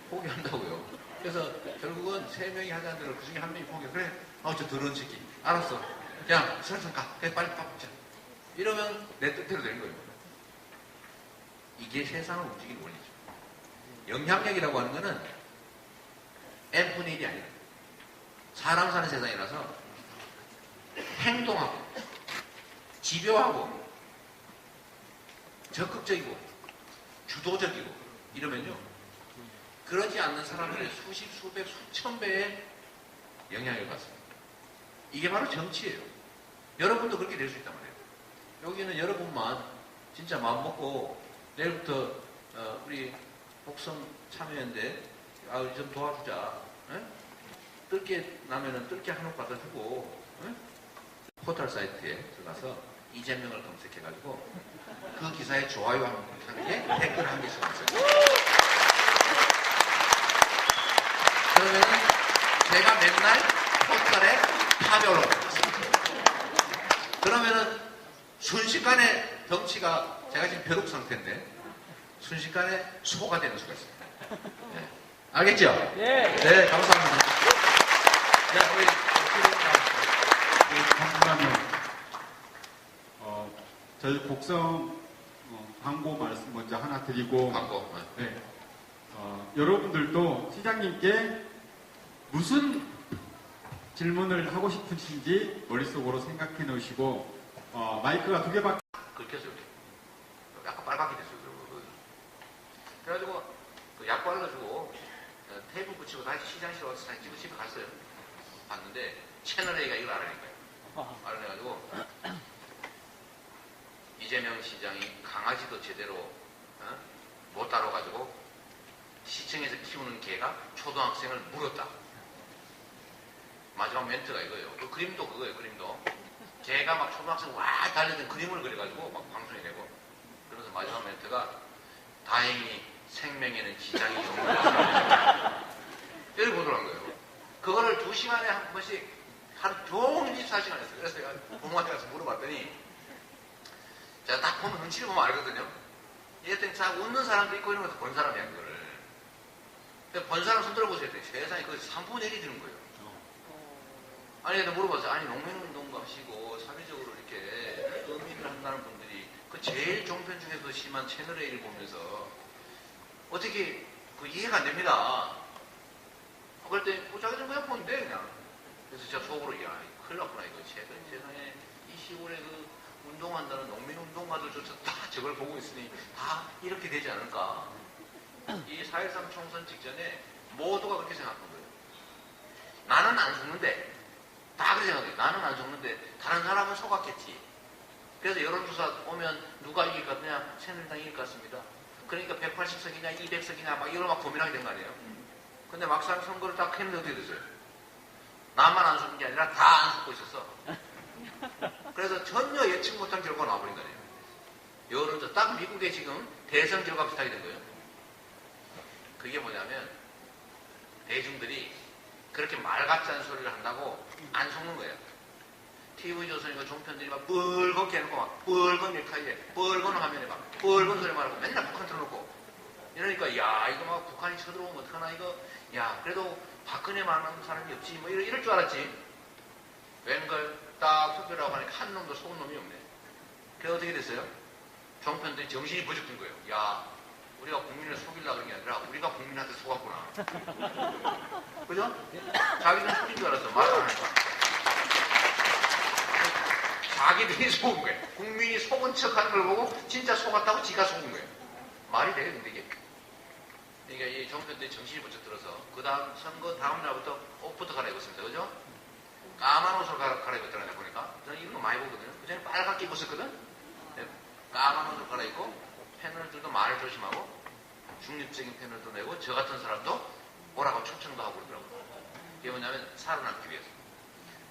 포기한다고요. 그래서 결국은 3명이 하자는 대로 그 중에 한 명이 포기해. 그래 저 더러운 새끼 알았어. 그냥 설탕 가. 그래 빨리 밥 먹자. 이러면 내 뜻대로 되는 거예요. 이게 세상을 움직이는 원리죠. 영향력이라고 하는 거는 n분의 1이 아니라 사람 사는 세상이라서 행동하고 집요하고 적극적이고 주도적이고 이러면요 그러지 않는 사람들의 수십, 수백, 수천 배의 영향을 받습니다. 이게 바로 정치예요. 여러분도 그렇게 될 수 있단 말이에요. 여기는 여러분만 진짜 마음 먹고 내일부터 우리 복성 참여연대 좀 도와주자. 에? 뜰게 나면은 뜰게 한옥 받아주고 응? 포털 사이트에 들어가서 이재명을 검색해가지고 그 기사에 좋아요 한 개, 댓글 한 개씩 왔어요. 그러면은 제가 맨날 포털에 파별로 올렸습니다. 그러면은 순식간에 덩치가 제가 지금 벼룩 상태인데 순식간에 소가 되는 수가 있습니다. 네. 알겠죠? 네. 네, 감사합니다. 네, 우리 감사하면 저희 곡성 광고 말씀 먼저 하나 드리고 광고. 네. 여러분들도 시장님께 무슨 질문을 하고 싶으신지 머릿속으로 생각해 놓으시고 마이크가 2개밖에 긁혔어요. 이렇게. 약간 빨갛게 됐어요. 그래가지고 그 약 발라주고 테이프 붙이고 다시 시장실 와서 사진 찍고 집에 갔어요. 봤는데 채널 A가 이걸 알아내니까요. 알아내가지고 이재명 시장이 강아지도 제대로 못 다뤄가지고 시청에서 키우는 개가 초등학생을 물었다. 마지막 멘트가 이거예요. 그 그림도 그거예요. 그림도 개가 막 초등학생 와 달리던 그림을 그려가지고 막 방송에 내고 그러면서 마지막 멘트가 다행히 생명에는 지장이 없는 이렇게 보더란 거예요. 그거를 2시간에 한 번씩 하루 종일 24시간 했어요. 그래서 제가 부모한테 가서 물어봤더니 제가 딱 보면 눈치를 보면 알거든요. 이랬더니 자 웃는 사람도 있고 이런 것도 본 사람이야 그거를. 근데 본 사람 손 들어보세요. 세상에 그 3분의 1이 드는 거예요. 아니 근데 물어봤어요. 아니 농민운동가시고 사회적으로 이렇게 의미를 한다는 분들이 그 제일 종편 중에서 심한 채널A를 보면서 어떻게 그 이해가 안 됩니다. 그럴 때 자기들 그냥 보는데 그냥. 그래서 제가 속으로 야 큰일 났구나 이거 최근 세상에 이 시골에 그 운동한다는 농민운동가들조차 다 저걸 보고 있으니 다 이렇게 되지 않을까. 이 4.13 총선 직전에 모두가 그렇게 생각한 거예요. 나는 안 죽는데 다 그렇게 생각해요. 나는 안 죽는데 다른 사람은 속았겠지. 그래서 여론조사 오면 누가 이길 것 같냐? 새누리당이 이길 것 같습니다. 그러니까 180석이냐 200석이냐 막 이런 막 고민하게 된 거 아니에요. 근데 막상 선거를 딱 했는데 어떻게 됐어요? 나만 안 죽는 게 아니라 다 안 죽고 있었어. 그래서 전혀 예측 못한 결과가 나와버린 거 아니에요. 여론조사 딱 미국의 지금 대선 결과 비슷하게 된 거예요. 그게 뭐냐면 대중들이 그렇게 말 같지 않은 소리를 한다고 안 속는 거예요. TV조선이고 종편들이 막 뻘겋게 해놓고 막 뻘건 밀카이에 뻘건 화면에 막 뻘건 소리만 하고 맨날 북한 틀어놓고 이러니까 야 이거 막 북한이 쳐들어오면 어떡하나 이거 야 그래도 박근혜만한 사람이 없지 뭐 이럴 줄 알았지. 웬걸 딱 투표라고 하니까 한 놈도 속은 놈이 없네. 그래서 어떻게 됐어요? 종편들이 정신이 버쩍든 거예요. 야 우리가 국민을 속이려고 그런 게 아니라 우리가 국민한테 속았구나. 그죠? 자기는 속인 줄 알았어. 말 안 하니까. 자기들이 속은 거예요. 국민이 속은 척 하는 걸 보고 진짜 속았다고 지가 속은 거예요. 말이 되겠는데 이게. 그러니까 이 종편들이 정신이 번쩍 들어서 그 다음 선거 다음 날부터 옷부터 갈아입었습니다. 그죠? 까만 옷을 갈아입었더라고요. 보니까. 저는 이런 거 많이 보거든요. 그전에 빨갛게 입었었거든? 네. 까만 옷을 갈아입고 패널들도 말을 조심하고 중립적인 패널도 내고 저 같은 사람도 오라고 초청도 하고 그러더라고요. 이게 뭐냐면 살아남기 위해서.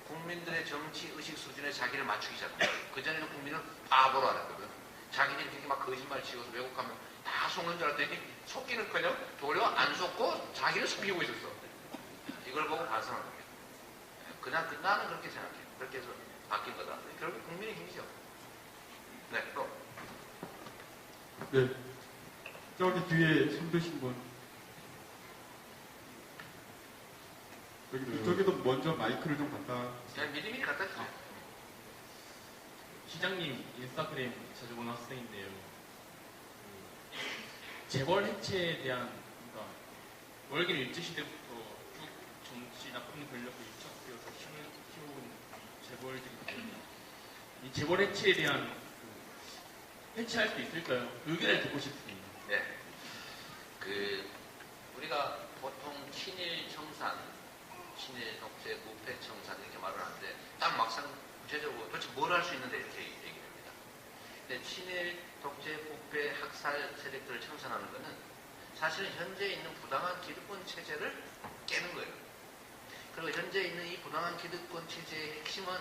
국민들의 정치 의식 수준에 자기를 맞추기 시작합니다. 그전에는 국민을 바보로 알았거든. 자기들이 그렇게 막 거짓말 치고서 왜곡하면 다 속는 줄 알았더니 속기는커녕 도리어 안 속고 자기를 속이고 있었어. 이걸 보고 반성한 겁니다. 그냥 나는 그렇게 생각해. 그렇게 해서 바뀐 거다. 결국 국민의 힘이죠. 네, 또. 네. 저기 뒤에 손 드신 분. 저기도 먼저 마이크를 좀 갖다. 그냥 미리미리 갖다 주세요. 시장님 인스타그램 자주 보는 학생인데요. 재벌 해체에 대한 그러니까 월길 일제시대부터 쭉 정치 나쁜 권력을 유착되어서 힘을 키워온 재벌들이 있거든요. 이 재벌 해체에 대한 해체할 수 있을까요? 의견을 듣고 싶습니다. 네. 우리가 보통 친일 청산, 친일 독재, 무패 청산 이렇게 말을 하는데 딱 막상 구체적으로 도대체 뭘 할 수 있는데 이렇게 얘기합니다. 근데 친일 독재, 부패, 학살 세력들을 청산하는 것은 사실은 현재 있는 부당한 기득권 체제를 깨는 거예요. 그리고 현재 있는 이 부당한 기득권 체제의 핵심은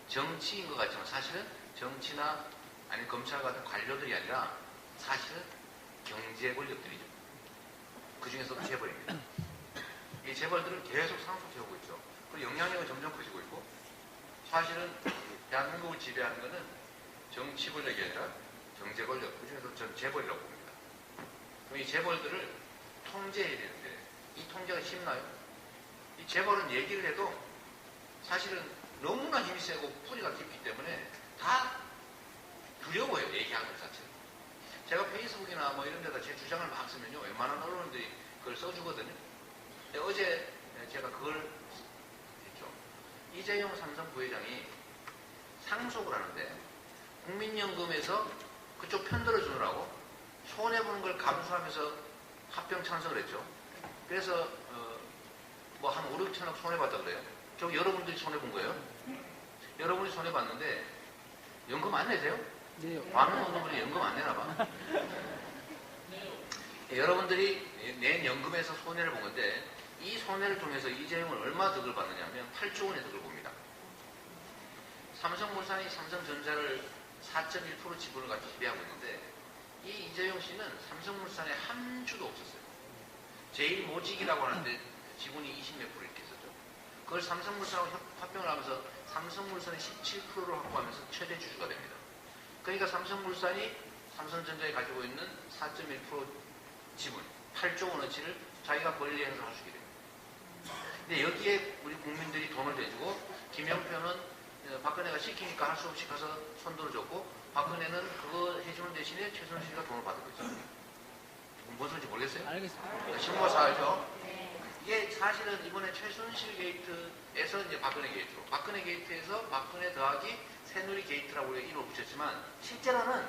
정치인 것 같지만 사실은 정치나 아니면 검찰 같은 관료들이 아니라 사실은 경제 권력들이죠. 그 중에서도 재벌입니다. 이 재벌들은 계속 상속해오고 있죠. 그리고 영향력은 점점 커지고 있고 사실은 대한민국을 지배하는 것은 정치 권력이 아니라 경제 권력, 그 중에서 전 재벌이라고 봅니다. 그럼 이 재벌들을 통제해야 되는데 이 통제가 쉽나요? 이 재벌은 얘기를 해도 사실은 너무나 힘이 세고 뿌리가 깊기 때문에 다 두려워요. 얘기하는 것 자체가. 제가 페이스북이나 뭐 이런 데다 제 주장을 막 쓰면요. 웬만한 언론들이 그걸 써주거든요. 근데 어제 제가 그걸 했죠. 이재용 삼성 부회장이 상속을 하는데 국민연금에서 그쪽 편들어 주느라고 손해보는 걸 감수하면서 합병 찬성을 했죠. 그래서 뭐 한 5, 6천억 손해봤다 그래요. 저기 여러분들이 손해본 거예요. 여러분이 손해봤는데 연금 안 내세요? 네요. 많은 분들이 연금 안 내나 봐. 여러분들이 낸 연금에서 손해를 본 건데 이 손해를 통해서 이재용은 얼마 득을 받느냐면 8조 원의 득을 봅니다. 삼성물산이 삼성전자를 4.1% 지분을 갖고 지배하고 있는데 이 이재용 씨는 삼성물산에 한 주도 없었어요. 제일 모직이라고 하는데 지분이 20몇 프로 이렇게 있었죠. 그걸 삼성물산하고 합병을 하면서 삼성물산의 17%를 확보하면서 최대 주주가 됩니다. 그러니까 삼성물산이 삼성전자에 가지고 있는 4.1% 지분, 8조 원어치를 자기가 권리 행사할 수 있게 됩니다. 근데 여기에 우리 국민들이 돈을 대주고 김영표는 박근혜가 시키니까 할 수 없이 가서 손들어 줬고 박근혜는 그거 해주는 대신에 최순실이가 돈을 받은 거죠. 무슨 소리인지 모르겠어요? 알겠습니다. 신고가 사야죠. 이게 사실은 이번에 최순실 게이트에서 이제 박근혜 게이트로, 박근혜 게이트에서 박근혜 더하기 새누리 게이트라고 우리가 이름을 붙였지만 실제로는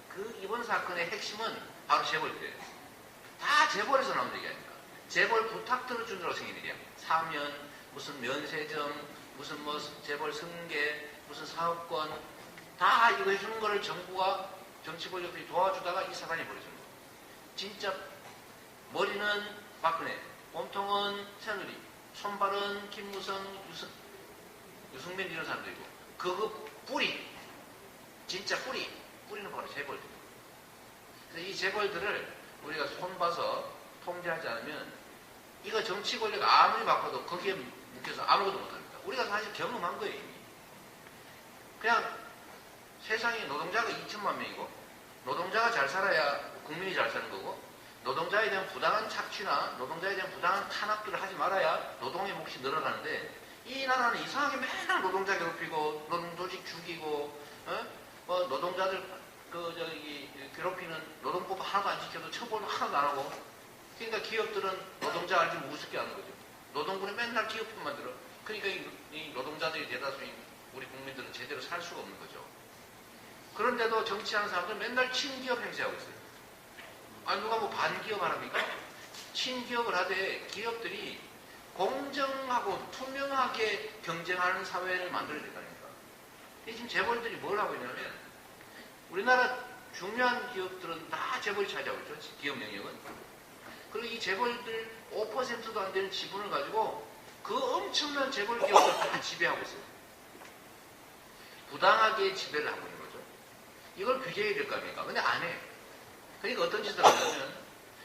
그 이번 사건의 핵심은 바로 재벌들이에요. 다 재벌에서 나온 얘기 아닙니까? 재벌 부탁 들어주느라고 생긴 일이야. 사면, 무슨 면세점, 무슨 뭐 재벌 승계, 무슨 사업권 다 이거 해주는 거를 정부가 정치 권력들이 도와주다가 이 사단이 벌어지는 거예요. 진짜 머리는 박근혜, 몸통은 새누리, 손발은 김무성, 유승민 이런 사람들이고 그거 뿌리, 진짜 뿌리는 바로 재벌들. 그래서 이 재벌들을 우리가 손봐서 통제하지 않으면 이거 정치 권력 아무리 바꿔도 거기에 묶여서 아무것도 못합니다. 우리가 사실 경험한 거예요 이미. 그냥 세상에 노동자가 2천만 명이고 노동자가 잘 살아야 국민이 잘 사는 거고 노동자에 대한 부당한 착취나 노동자에 대한 부당한 탄압들을 하지 말아야 노동의 몫이 늘어나는데 이 나라는 이상하게 맨날 노동자 괴롭히고 노동조직 죽이고 뭐 노동자들 괴롭히는 노동법 하나도 안 지켜도 처벌 하나도 안 하고 그러니까 기업들은 노동자 알지 우습게 하는 거죠. 노동부는 맨날 기업품 만들어. 그러니까 이 노동자들이 대다수인 우리 국민들은 제대로 살 수가 없는 거죠. 그런데도 정치하는 사람들 맨날 친기업 행세하고 있어요. 아니 누가 뭐 반기업 하랍니까? 친기업을 하되 기업들이 공정하고 투명하게 경쟁하는 사회를 만들어야 된다니까. 지금 재벌들이 뭘 하고 있냐면 우리나라 중요한 기업들은 다 재벌이 차지하고 있죠. 기업 영역은. 그리고 이 재벌들 5%도 안 되는 지분을 가지고 그 엄청난 재벌 기업을 다 지배하고 있어요. 부당하게 지배를 하고 있는 거죠. 이걸 규제해야 될 거 아닙니까? 근데 안 해. 그러니까 어떤 짓을 하냐면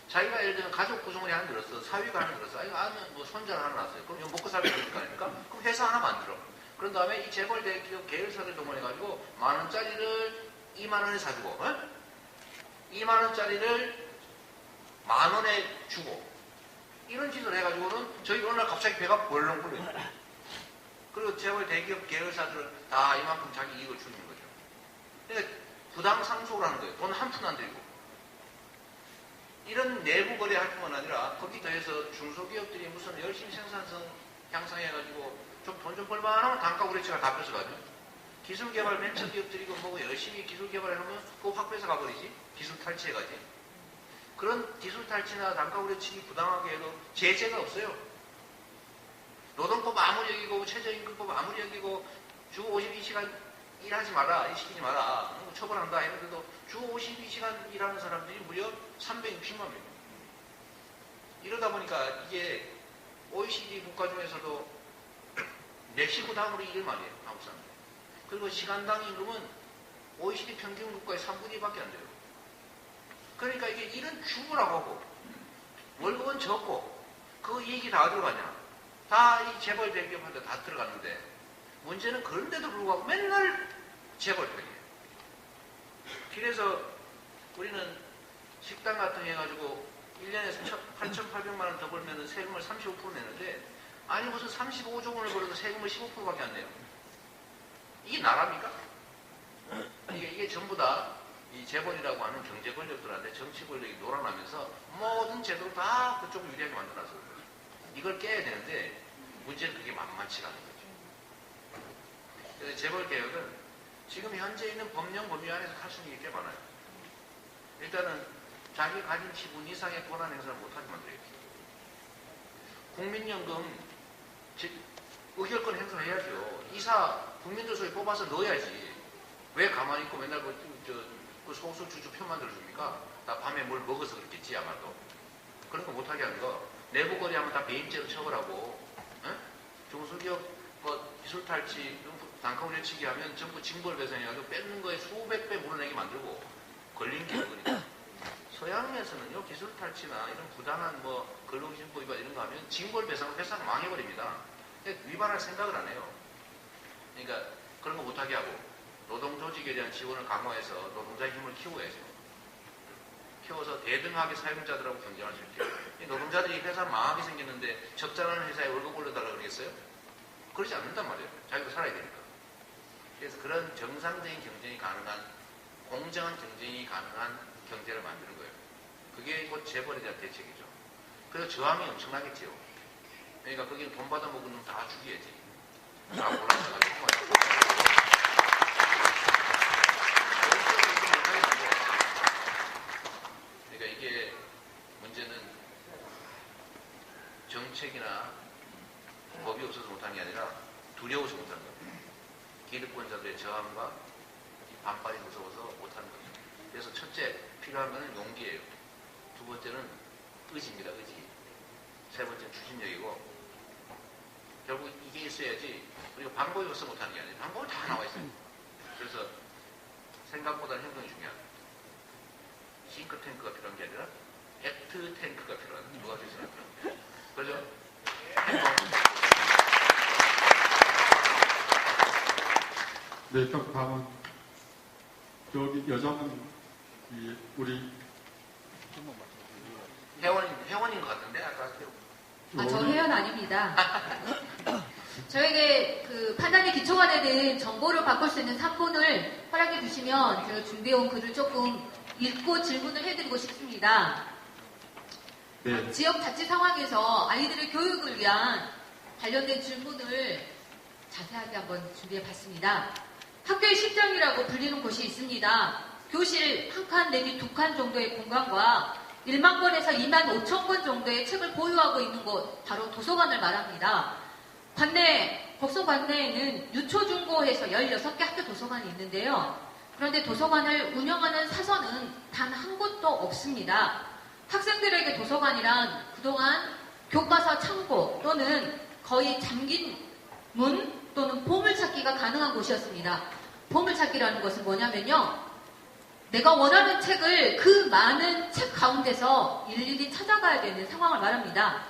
자기가 예를 들면 가족 구성원이 하나 들었어. 사위가 하나 들었어. 아니, 아는 뭐 손자를 하나 낳았어요. 그럼 이거 먹고 살게 될 거 아닙니까? 그럼 회사 하나 만들어. 그런 다음에 이 재벌 대기업 계열사를 동원해가지고 10,000원짜리를 20,000원에 사주고 20,000원짜리를 10,000원에 주고 이런 짓을 해가지고는 저희 어느 날 갑자기 배가 벌렁 불러요. 그리고 재벌 대기업 계열사들은 다 이만큼 자기 이익을 주는 거죠. 그러니까 부당 상속을 하는 거예요. 돈 한 푼 안 들고. 이런 내부 거래 할 뿐만 아니라 거기 더해서 중소기업들이 무슨 열심히 생산성 향상해가지고 좀 돈 좀 벌만하면 단가 우레치가 다 뺏어가죠. 기술개발 벤처기업들이고 뭐고 열심히 기술개발을 하면 그거 확 뺏어가버리지. 기술 탈취해가지. 그런 기술 탈취나 단가 우레치기 부당하게 해도 제재가 없어요. 노동법 아무리 여기고 최저임금법 아무리 여기고 주 52시간 일하지 마라, 일시키지 마라, 처벌한다 했는데도 주 52시간 일하는 사람들이 무려 360만 명. 이러다 보니까 이게 OECD 국가 중에서도 멕시코 다음으로 이게 말이에요. 한국 사람. 그리고 시간당 임금은 OECD 평균 국가의 3분의 2밖에 안 돼요. 그러니까 이게 일은 죽으라고 하고 월급은 적고 그 이익이 다 어디로 가냐? 다 이 재벌 대기업한테 다 들어가는데 문제는 그런데도 불구하고 맨날 재벌 편이에요. 그래서 우리는 식당 같은 거 해가지고 1년에 8,800만 원 더 벌면 세금을 35% 내는데 아니 무슨 35조 원을 벌어도 세금을 15%밖에 안 내요. 이게 나라입니까? 이게 전부 다 이 재벌이라고 하는 경제 권력들한테 정치 권력이 놀아나면서 모든 제도를 다 그쪽을 유리하게 만들어놨어요. 이걸 깨야 되는데 문제는 그게 만만치가 않은 거죠. 그래서 재벌 개혁은 지금 현재 있는 법령 범위 안에서 할 수 있는 게 꽤 많아요. 일단은 자기 가진 지분 이상의 권한 행사를 못하게 만들어야죠. 국민연금 의결권 행사해야죠. 이사 국민조서에 뽑아서 넣어야지. 왜 가만히 있고 맨날 그 소수 주주 표만 들어줍니까? 다 밤에 뭘 먹어서 그렇겠지 아마도. 그런 거 못하게 하는 거. 내부 거래하면 다 배임죄로 처벌하고, 중소기업 기술 탈취, 단가 올려치기 하면 전부 징벌 배상해가지고 뺏는 거에 수백 배 물어내게 만들고 걸린 게 그거니까. 서양에서는요 기술 탈취나 이런 부당한 근로기준법 위반 이런 거 하면 징벌 배상을 회사가 망해버립니다. 위반할 생각을 안 해요. 그러니까 그런 거 못하게 하고. 노동조직에 대한 지원을 강화해서 노동자의 힘을 키워야죠. 키워서 대등하게 사용자들하고 경쟁할 수 있게. 노동자들이 회사 망하게 생겼는데 적자라는 회사에 월급 올려달라고 그러겠어요? 그러지 않는단 말이에요. 자기도 살아야 되니까. 그래서 그런 정상적인 경쟁이 가능한, 공정한 경쟁이 가능한 경제를 만드는 거예요. 그게 곧 재벌에 대한 대책이죠. 그래서 저항이 엄청나겠지요. 그러니까 거기는 돈 받아먹은 놈 다 죽여야지. 다 올라가가지고. 이게 문제는 정책이나 법이 없어서 못한 게 아니라 두려워서 못한 거예요. 기득권자들의 저항과 반발이 무서워서 못하는 거죠. 그래서 첫째 필요한 것은 용기예요. 두 번째는 의지입니다. 의지. 세 번째는 추진력이고 결국 이게 있어야지 우리가 방법이 없어서 못하는 게 아니에요. 방법은 다 나와 있어요. 그래서 생각보다는 행동이 중요합니다. 싱크탱크가 필요한 게 아니라 액트 탱크가 필요한 누가 되시나요? 그죠? 네, 또 다음은 여기 여자는 우리 회원인 것 같은데 아까 저 회원 아닙니다. 저에게 그 판단의 기초가 되는 정보를 바꿀 수 있는 3분을 허락해 주시면 제가 준비해온 글을 조금 읽고 질문을 해드리고 싶습니다. 네. 지역 자치 상황에서 아이들의 교육을 위한 관련된 질문을 자세하게 한번 준비해 봤습니다. 학교의 식장이라고 불리는 곳이 있습니다. 교실 1칸 내지 2칸 정도의 공간과 1만 권에서 2만 5천 권 정도의 책을 보유하고 있는 곳, 바로 도서관을 말합니다. 곡성 관내에는 유초중고해서 16개 학교 도서관이 있는데요. 그런데 도서관을 운영하는 사서는 단 한 곳도 없습니다. 학생들에게 도서관이란 그동안 교과서 창고 또는 거의 잠긴 문 또는 보물찾기가 가능한 곳이었습니다. 보물찾기라는 것은 뭐냐면요. 내가 원하는 책을 그 많은 책 가운데서 일일이 찾아가야 되는 상황을 말합니다.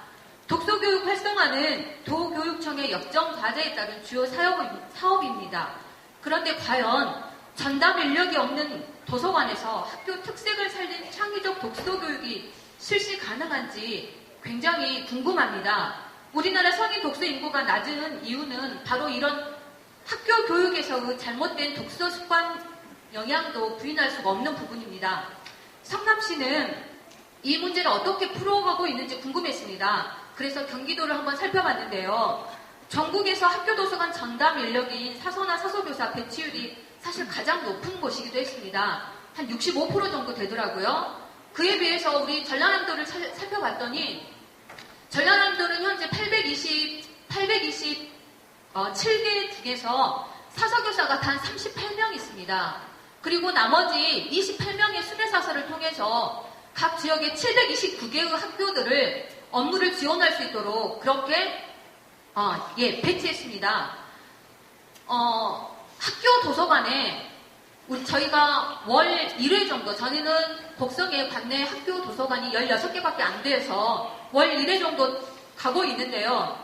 독서교육 활성화는 도교육청의 역정과제에 따른 주요 사업입니다. 그런데 과연 전담 인력이 없는 도서관에서 학교 특색을 살린 창의적 독서교육이 실시 가능한지 굉장히 궁금합니다. 우리나라 성인 독서 인구가 낮은 이유는 바로 이런 학교 교육에서의 잘못된 독서 습관 영향도 부인할 수가 없는 부분입니다. 성남시는 이 문제를 어떻게 풀어가고 있는지 궁금했습니다. 그래서 경기도를 한번 살펴봤는데요. 전국에서 학교 도서관 전담 인력인 사서나 사서교사 배치율이 사실 가장 높은 곳이기도 했습니다. 한 65% 정도 되더라고요. 그에 비해서 우리 전라남도를 살펴봤더니 전라남도는 현재 827개 중에서 사서교사가 단 38명 있습니다. 그리고 나머지 28명의 수뇌사서를 통해서 각 지역의 729개의 학교들을 업무를 지원할 수 있도록 그렇게 배치했습니다. 학교 도서관에 저희가 월 1회 정도, 저희는 곡성의 관내 학교 도서관이 16개밖에 안 돼서 월 1회 정도 가고 있는데요.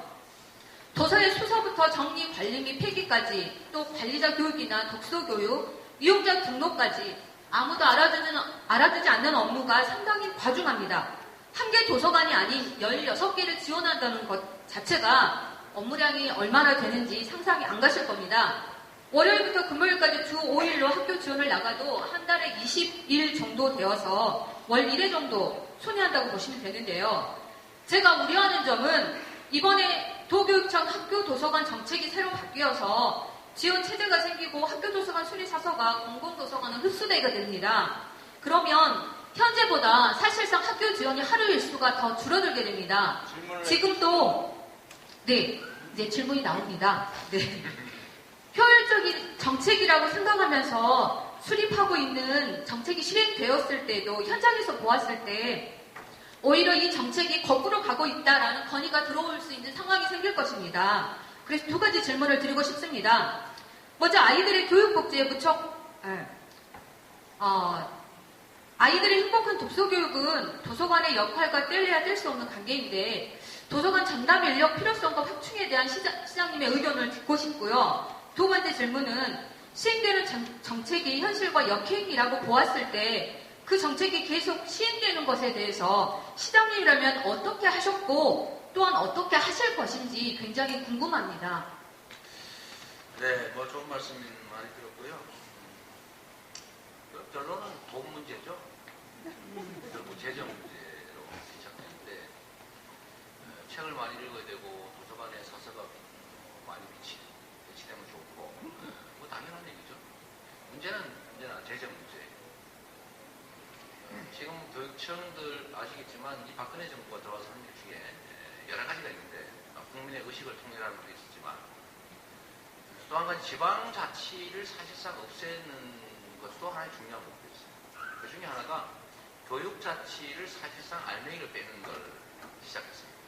도서의 수서부터 정리, 관리 및 폐기까지, 또 관리자 교육이나 독서 교육, 이용자 등록까지 아무도 알아두지 않는 업무가 상당히 과중합니다. 한 개 도서관이 아닌 16개를 지원한다는 것 자체가 업무량이 얼마나 되는지 상상이 안 가실 겁니다. 월요일부터 금요일까지 주 5일로 학교 지원을 나가도 한 달에 20일 정도 되어서 월 1회 정도 손해한다고 보시면 되는데요. 제가 우려하는 점은 이번에 도교육청 학교 도서관 정책이 새로 바뀌어서 지원 체제가 생기고 학교 도서관 순위 사서가 공공도서관은 흡수되게 됩니다. 그러면 현재보다 사실상 학교 지원이 하루 일수가 더 줄어들게 됩니다. 지금도 이제 질문이 나옵니다. 네. 효율적인 정책이라고 생각하면서 수립하고 있는 정책이 실행되었을 때도 현장에서 보았을 때 오히려 이 정책이 거꾸로 가고 있다라는 건의가 들어올 수 있는 상황이 생길 것입니다. 그래서 두 가지 질문을 드리고 싶습니다. 먼저 아이들의 교육복지에 아이들의 행복한 독서교육은 도서관의 역할과 뗄래야 뗄 수 없는 관계인데 도서관 전담 인력 필요성과 확충에 대한 시장님의 의견을 듣고 싶고요. 두 번째 질문은 시행되는 정책이 현실과 역행이라고 보았을 때 그 정책이 계속 시행되는 것에 대해서 시장님이라면 어떻게 하셨고 또한 어떻게 하실 것인지 굉장히 궁금합니다. 네, 뭐 좋은 말씀 많이 들었고요. 결론은 돈 문제죠. 그리고 재정 문제로 시작되는데 책을 많이 읽어야 되고 도서관에 사서가 많이 배치되면 좋고 뭐 당연한 얘기죠. 문제는 언제나 재정 문제예요. 지금 교육청들 아시겠지만 이 박근혜 정부가 들어와서 한 일 중에 여러 가지가 있는데 국민의 의식을 통일하는 것도 있었지만 또 한 가지 지방자치를 사실상 없애는 것도 하나의 중요한 목표였어요. 그 중에 하나가 교육자치를 사실상 알맹이를 빼는 걸 시작했습니다.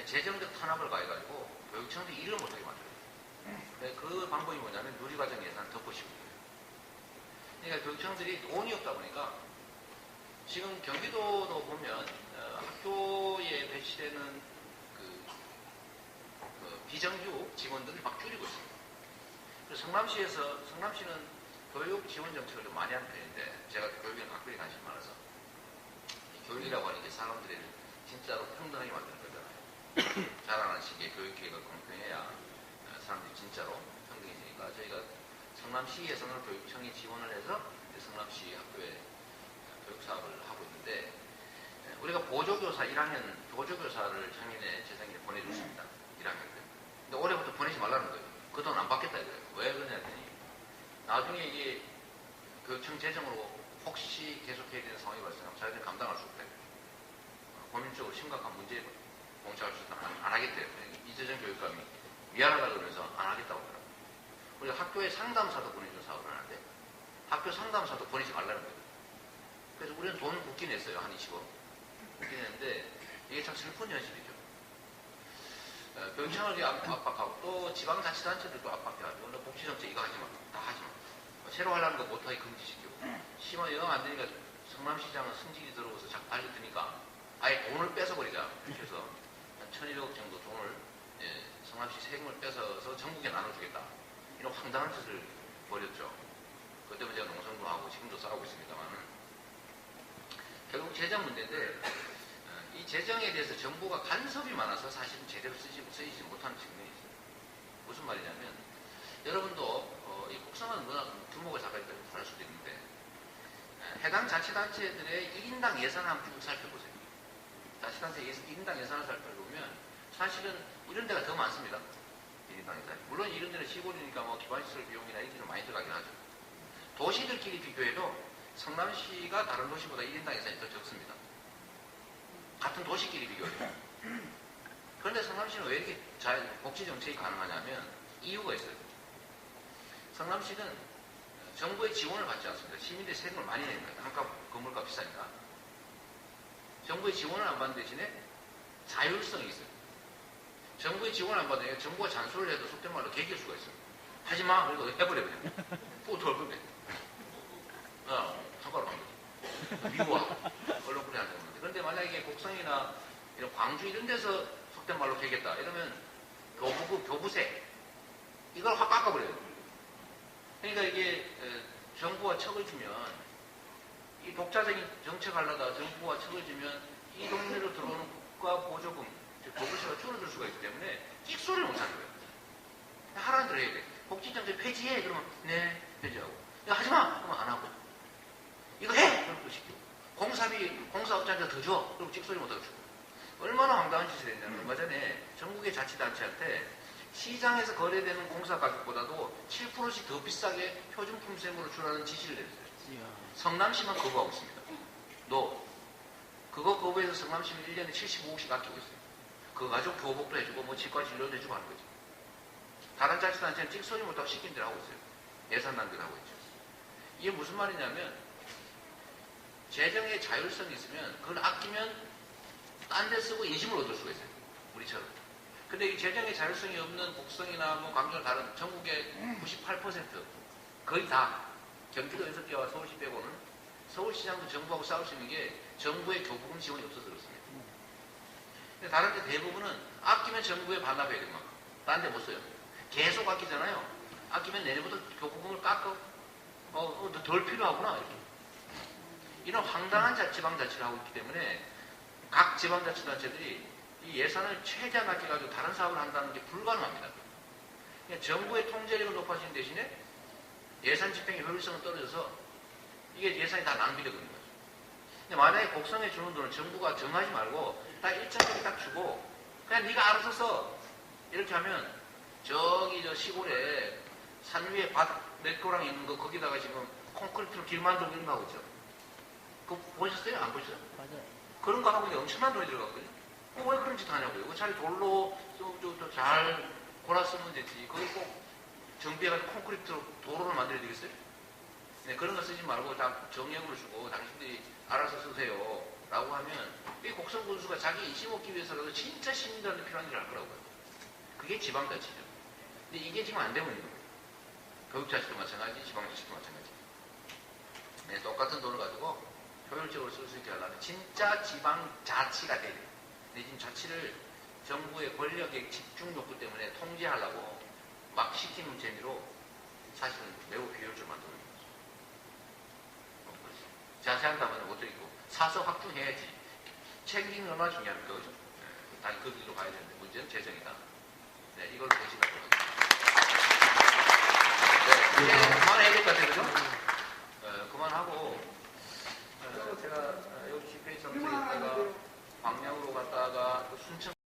재정적 탄압을 가해가지고 교육청들이 일을 못하게 만들어요. 그 방법이 뭐냐면 누리과정 예산을 덮으시고 그러니까 교육청들이 돈이 없다 보니까 지금 경기도도 보면 학교에 배치되는 그 비정규 직원들을 막 줄이고 있습니다. 그래서 성남시는 교육 지원 정책을 좀 많이 하는 편인데 제가 교육에 각별히 관심이 많아서 교육이라고 하는 게 사람들을 진짜로 평등하게 만드는 거잖아요. 자라나는 시기에 교육계가 공평해야 사람들이 진짜로 평등해지니까 저희가 성남시 예산으로 교육청이 지원을 해서 성남시 학교에 교육 사업을 하고 있는데 우리가 보조교사 1학년 보조교사를 작년에 재작년에 보내줬습니다. 1학년 때. 근데 올해부터 보내지 말라는 거예요. 그 돈 안 받겠다 이거예요. 왜 그러냐 했더니 나중에 이게 교육청 재정으로 혹시 계속해야 되는 상황이 발생하면 자기들이 감당할 수 없대요. 고민적으로 심각한 문제에 봉착할 수 있다면 안 하겠대요. 이재정 교육감이 미안하다 그러면서 안 하겠다고 하더라고요. 우리가 학교에 상담사도 보내준 사업을 하는데 학교 상담사도 보내지 말라는 거예요. 그래서 우리는 돈을 붓긴 했어요. 한 20억. 붓긴 했는데 이게 참 슬픈 현실이죠. 교육청을 압박하고 또 지방자치단체들도 압박해가지고 너 복지정책 이거 하지 마. 다 하지 마. 새로 하려는 거 못하게 금지시키고 심한 영 안 되니까 성남시장은 승질이 들어오서 자꾸 달려드니까 아예 돈을 뺏어버리자. 그래서 한 1,200억 정도 돈을 성남시 세금을 뺏어서 전국에 나눠주겠다. 이런 황당한 짓을 벌였죠. 그것 때문에 제가 농성도 하고 지금도 싸우고 있습니다만 결국 재정 문제인데 이 재정에 대해서 정부가 간섭이 많아서 사실은 제대로 쓰이지 못하는 측면이 있어요. 무슨 말이냐면 여러분도 이 국성은 문화 규모가 작으니까 다를 수도 있는데 해당 자치단체들의 1인당 예산을 한번 쭉 살펴보세요. 자치단체 1인당 예산을 살펴보면 사실은 이런 데가 더 많습니다. 1인당 예산. 물론 이런 데는 시골이니까 뭐 기반시설 비용이나 이런 데는 많이 들어가긴 하죠. 도시들끼리 비교해도 성남시가 다른 도시보다 1인당 예산이 더 적습니다. 같은 도시끼리 비교해도. 그런데 성남시는 왜 이렇게 복지정책이 가능하냐면 이유가 있어요. 성남시는 정부의 지원을 받지 않습니다. 시민들이 세금을 많이 냅니다. 한값 건물값 비싸니까. 정부의 지원을 안 받는 대신에 자율성이 있어요. 정부의 지원을 안 받으면 정부가 잔소리를 해도 속된 말로 개길 수가 있어요. 하지 마. 그리고 해버려 그냥. 또 덜불면. 상관없는 거지. 미워하. 언론군이 하는 건데. 그런데 만약에 곡성이나 이런 광주 이런 데서 속된 말로 개겠다. 이러면 교부세. 이걸 확 깎아버려요. 그러니까 이게 정부가 척을 주면 이 독자적인 정책하려다 정부가 척을 주면 이 동네로 들어오는 국가 보조금, 교부세가 줄어들 수가 있기 때문에 찍소리를 못하는 거예요. 하라는 대로 해야 돼. 복지정책 폐지해. 그러면 네, 폐지하고. 야, 하지 마. 그러면 안 하고. 이거 해. 그럼 또 시키고. 공사비, 공사업자한테 더 줘. 그럼 찍소리 못하고 주고. 얼마나 황당한 짓을 했냐면 얼마 전에 전국의 자치단체한테 시장에서 거래되는 공사 가격보다도 7%씩 더 비싸게 표준품셈으로 주라는 지시를 내렸어요. 성남시만 거부하고 있습니다. 그거 거부해서 성남시는 1년에 75억씩 아끼고 있어요. 그거 가지고 교복도 해주고 뭐 치과 진료도 해주고 하는 거죠. 다른 자치단체는 찍소리 못하고 시킨 대로 하고 있어요. 예산 낭비를 하고 있죠. 이게 무슨 말이냐면 재정의 자율성이 있으면 그걸 아끼면 딴 데 쓰고 인심을 얻을 수가 있어요. 우리처럼. 근데 이 재정의 자율성이 없는 곡성이나 뭐 광주나 다른 전국의 98% 거의 다 경기도 연습지와 서울시 빼고는 서울시장도 정부하고 싸울 수 있는 게 정부의 교부금 지원이 없어서 그렇습니다. 근데 다른 데 대부분은 아끼면 정부에 반납해야 됩니다. 딴 데 못 써요. 계속 아끼잖아요. 아끼면 내년부터 교부금을 깎아 덜 필요하구나 이렇게. 이런 황당한 지방자치를 하고 있기 때문에 각 지방자치단체들이 이 예산을 최대한 아껴가지고 다른 사업을 한다는 게 불가능합니다. 그러니까 정부의 통제력을 높아지는 대신에 예산 집행의 효율성은 떨어져서 이게 예산이 다 낭비되고 있는 거죠. 근데 만약에 곡성에 주는 돈을 정부가 정하지 말고 딱 일정하게 딱 주고 그냥 네가 알아서 써 이렇게 하면 저기 저 시골에 산 위에 밭 몇 고랑 있는 거 거기다가 지금 콘크리트로 길 만들고 이런 거 하고 있죠. 그거 보셨어요? 안 보셨어요? 맞아요. 그런 거 하고 이제 엄청난 돈이 들어갔거든요. 왜 그런 짓 하냐고요. 그 차라리 돌로 잘 골아 쓰면 되지. 거기 꼭 정비해가지고 콘크리트로 도로를 만들어야 되겠어요? 네, 그런 거 쓰지 말고 다 정액으로 주고 당신들이 알아서 쓰세요. 라고 하면 이 곡성군수가 자기 인심 얻기 위해서라도 진짜 시민들한테 필요한 일을 할 거라고 해요. 그게 지방자치죠. 근데 이게 지금 안 되고 있는 거예요. 교육자치도 마찬가지, 지방자치도 마찬가지. 네, 똑같은 돈을 가지고 효율적으로 쓸 수 있게 하려면 진짜 지방자치가 돼야 돼요. 근데 지금 자치를 정부의 권력의 집중 욕구 때문에 통제하려고 막 시키는 재미로 사실은 매우 비효율적으로 만들고 있는 거죠. 자세한 답은 못 드리고 사서 확충해야지. 챙기는 게 얼마나 중요합니까? 그죠? 네, 당연히 그 길로 가야 되는데 문제는 재정이다. 네, 이걸 대신하도록 하겠습니다. 네, 이제 그만해야 될 것 같아요. 그죠? 그만하고 제가 여기 집회에 참석했다가 광양으로 갔다가 또 순천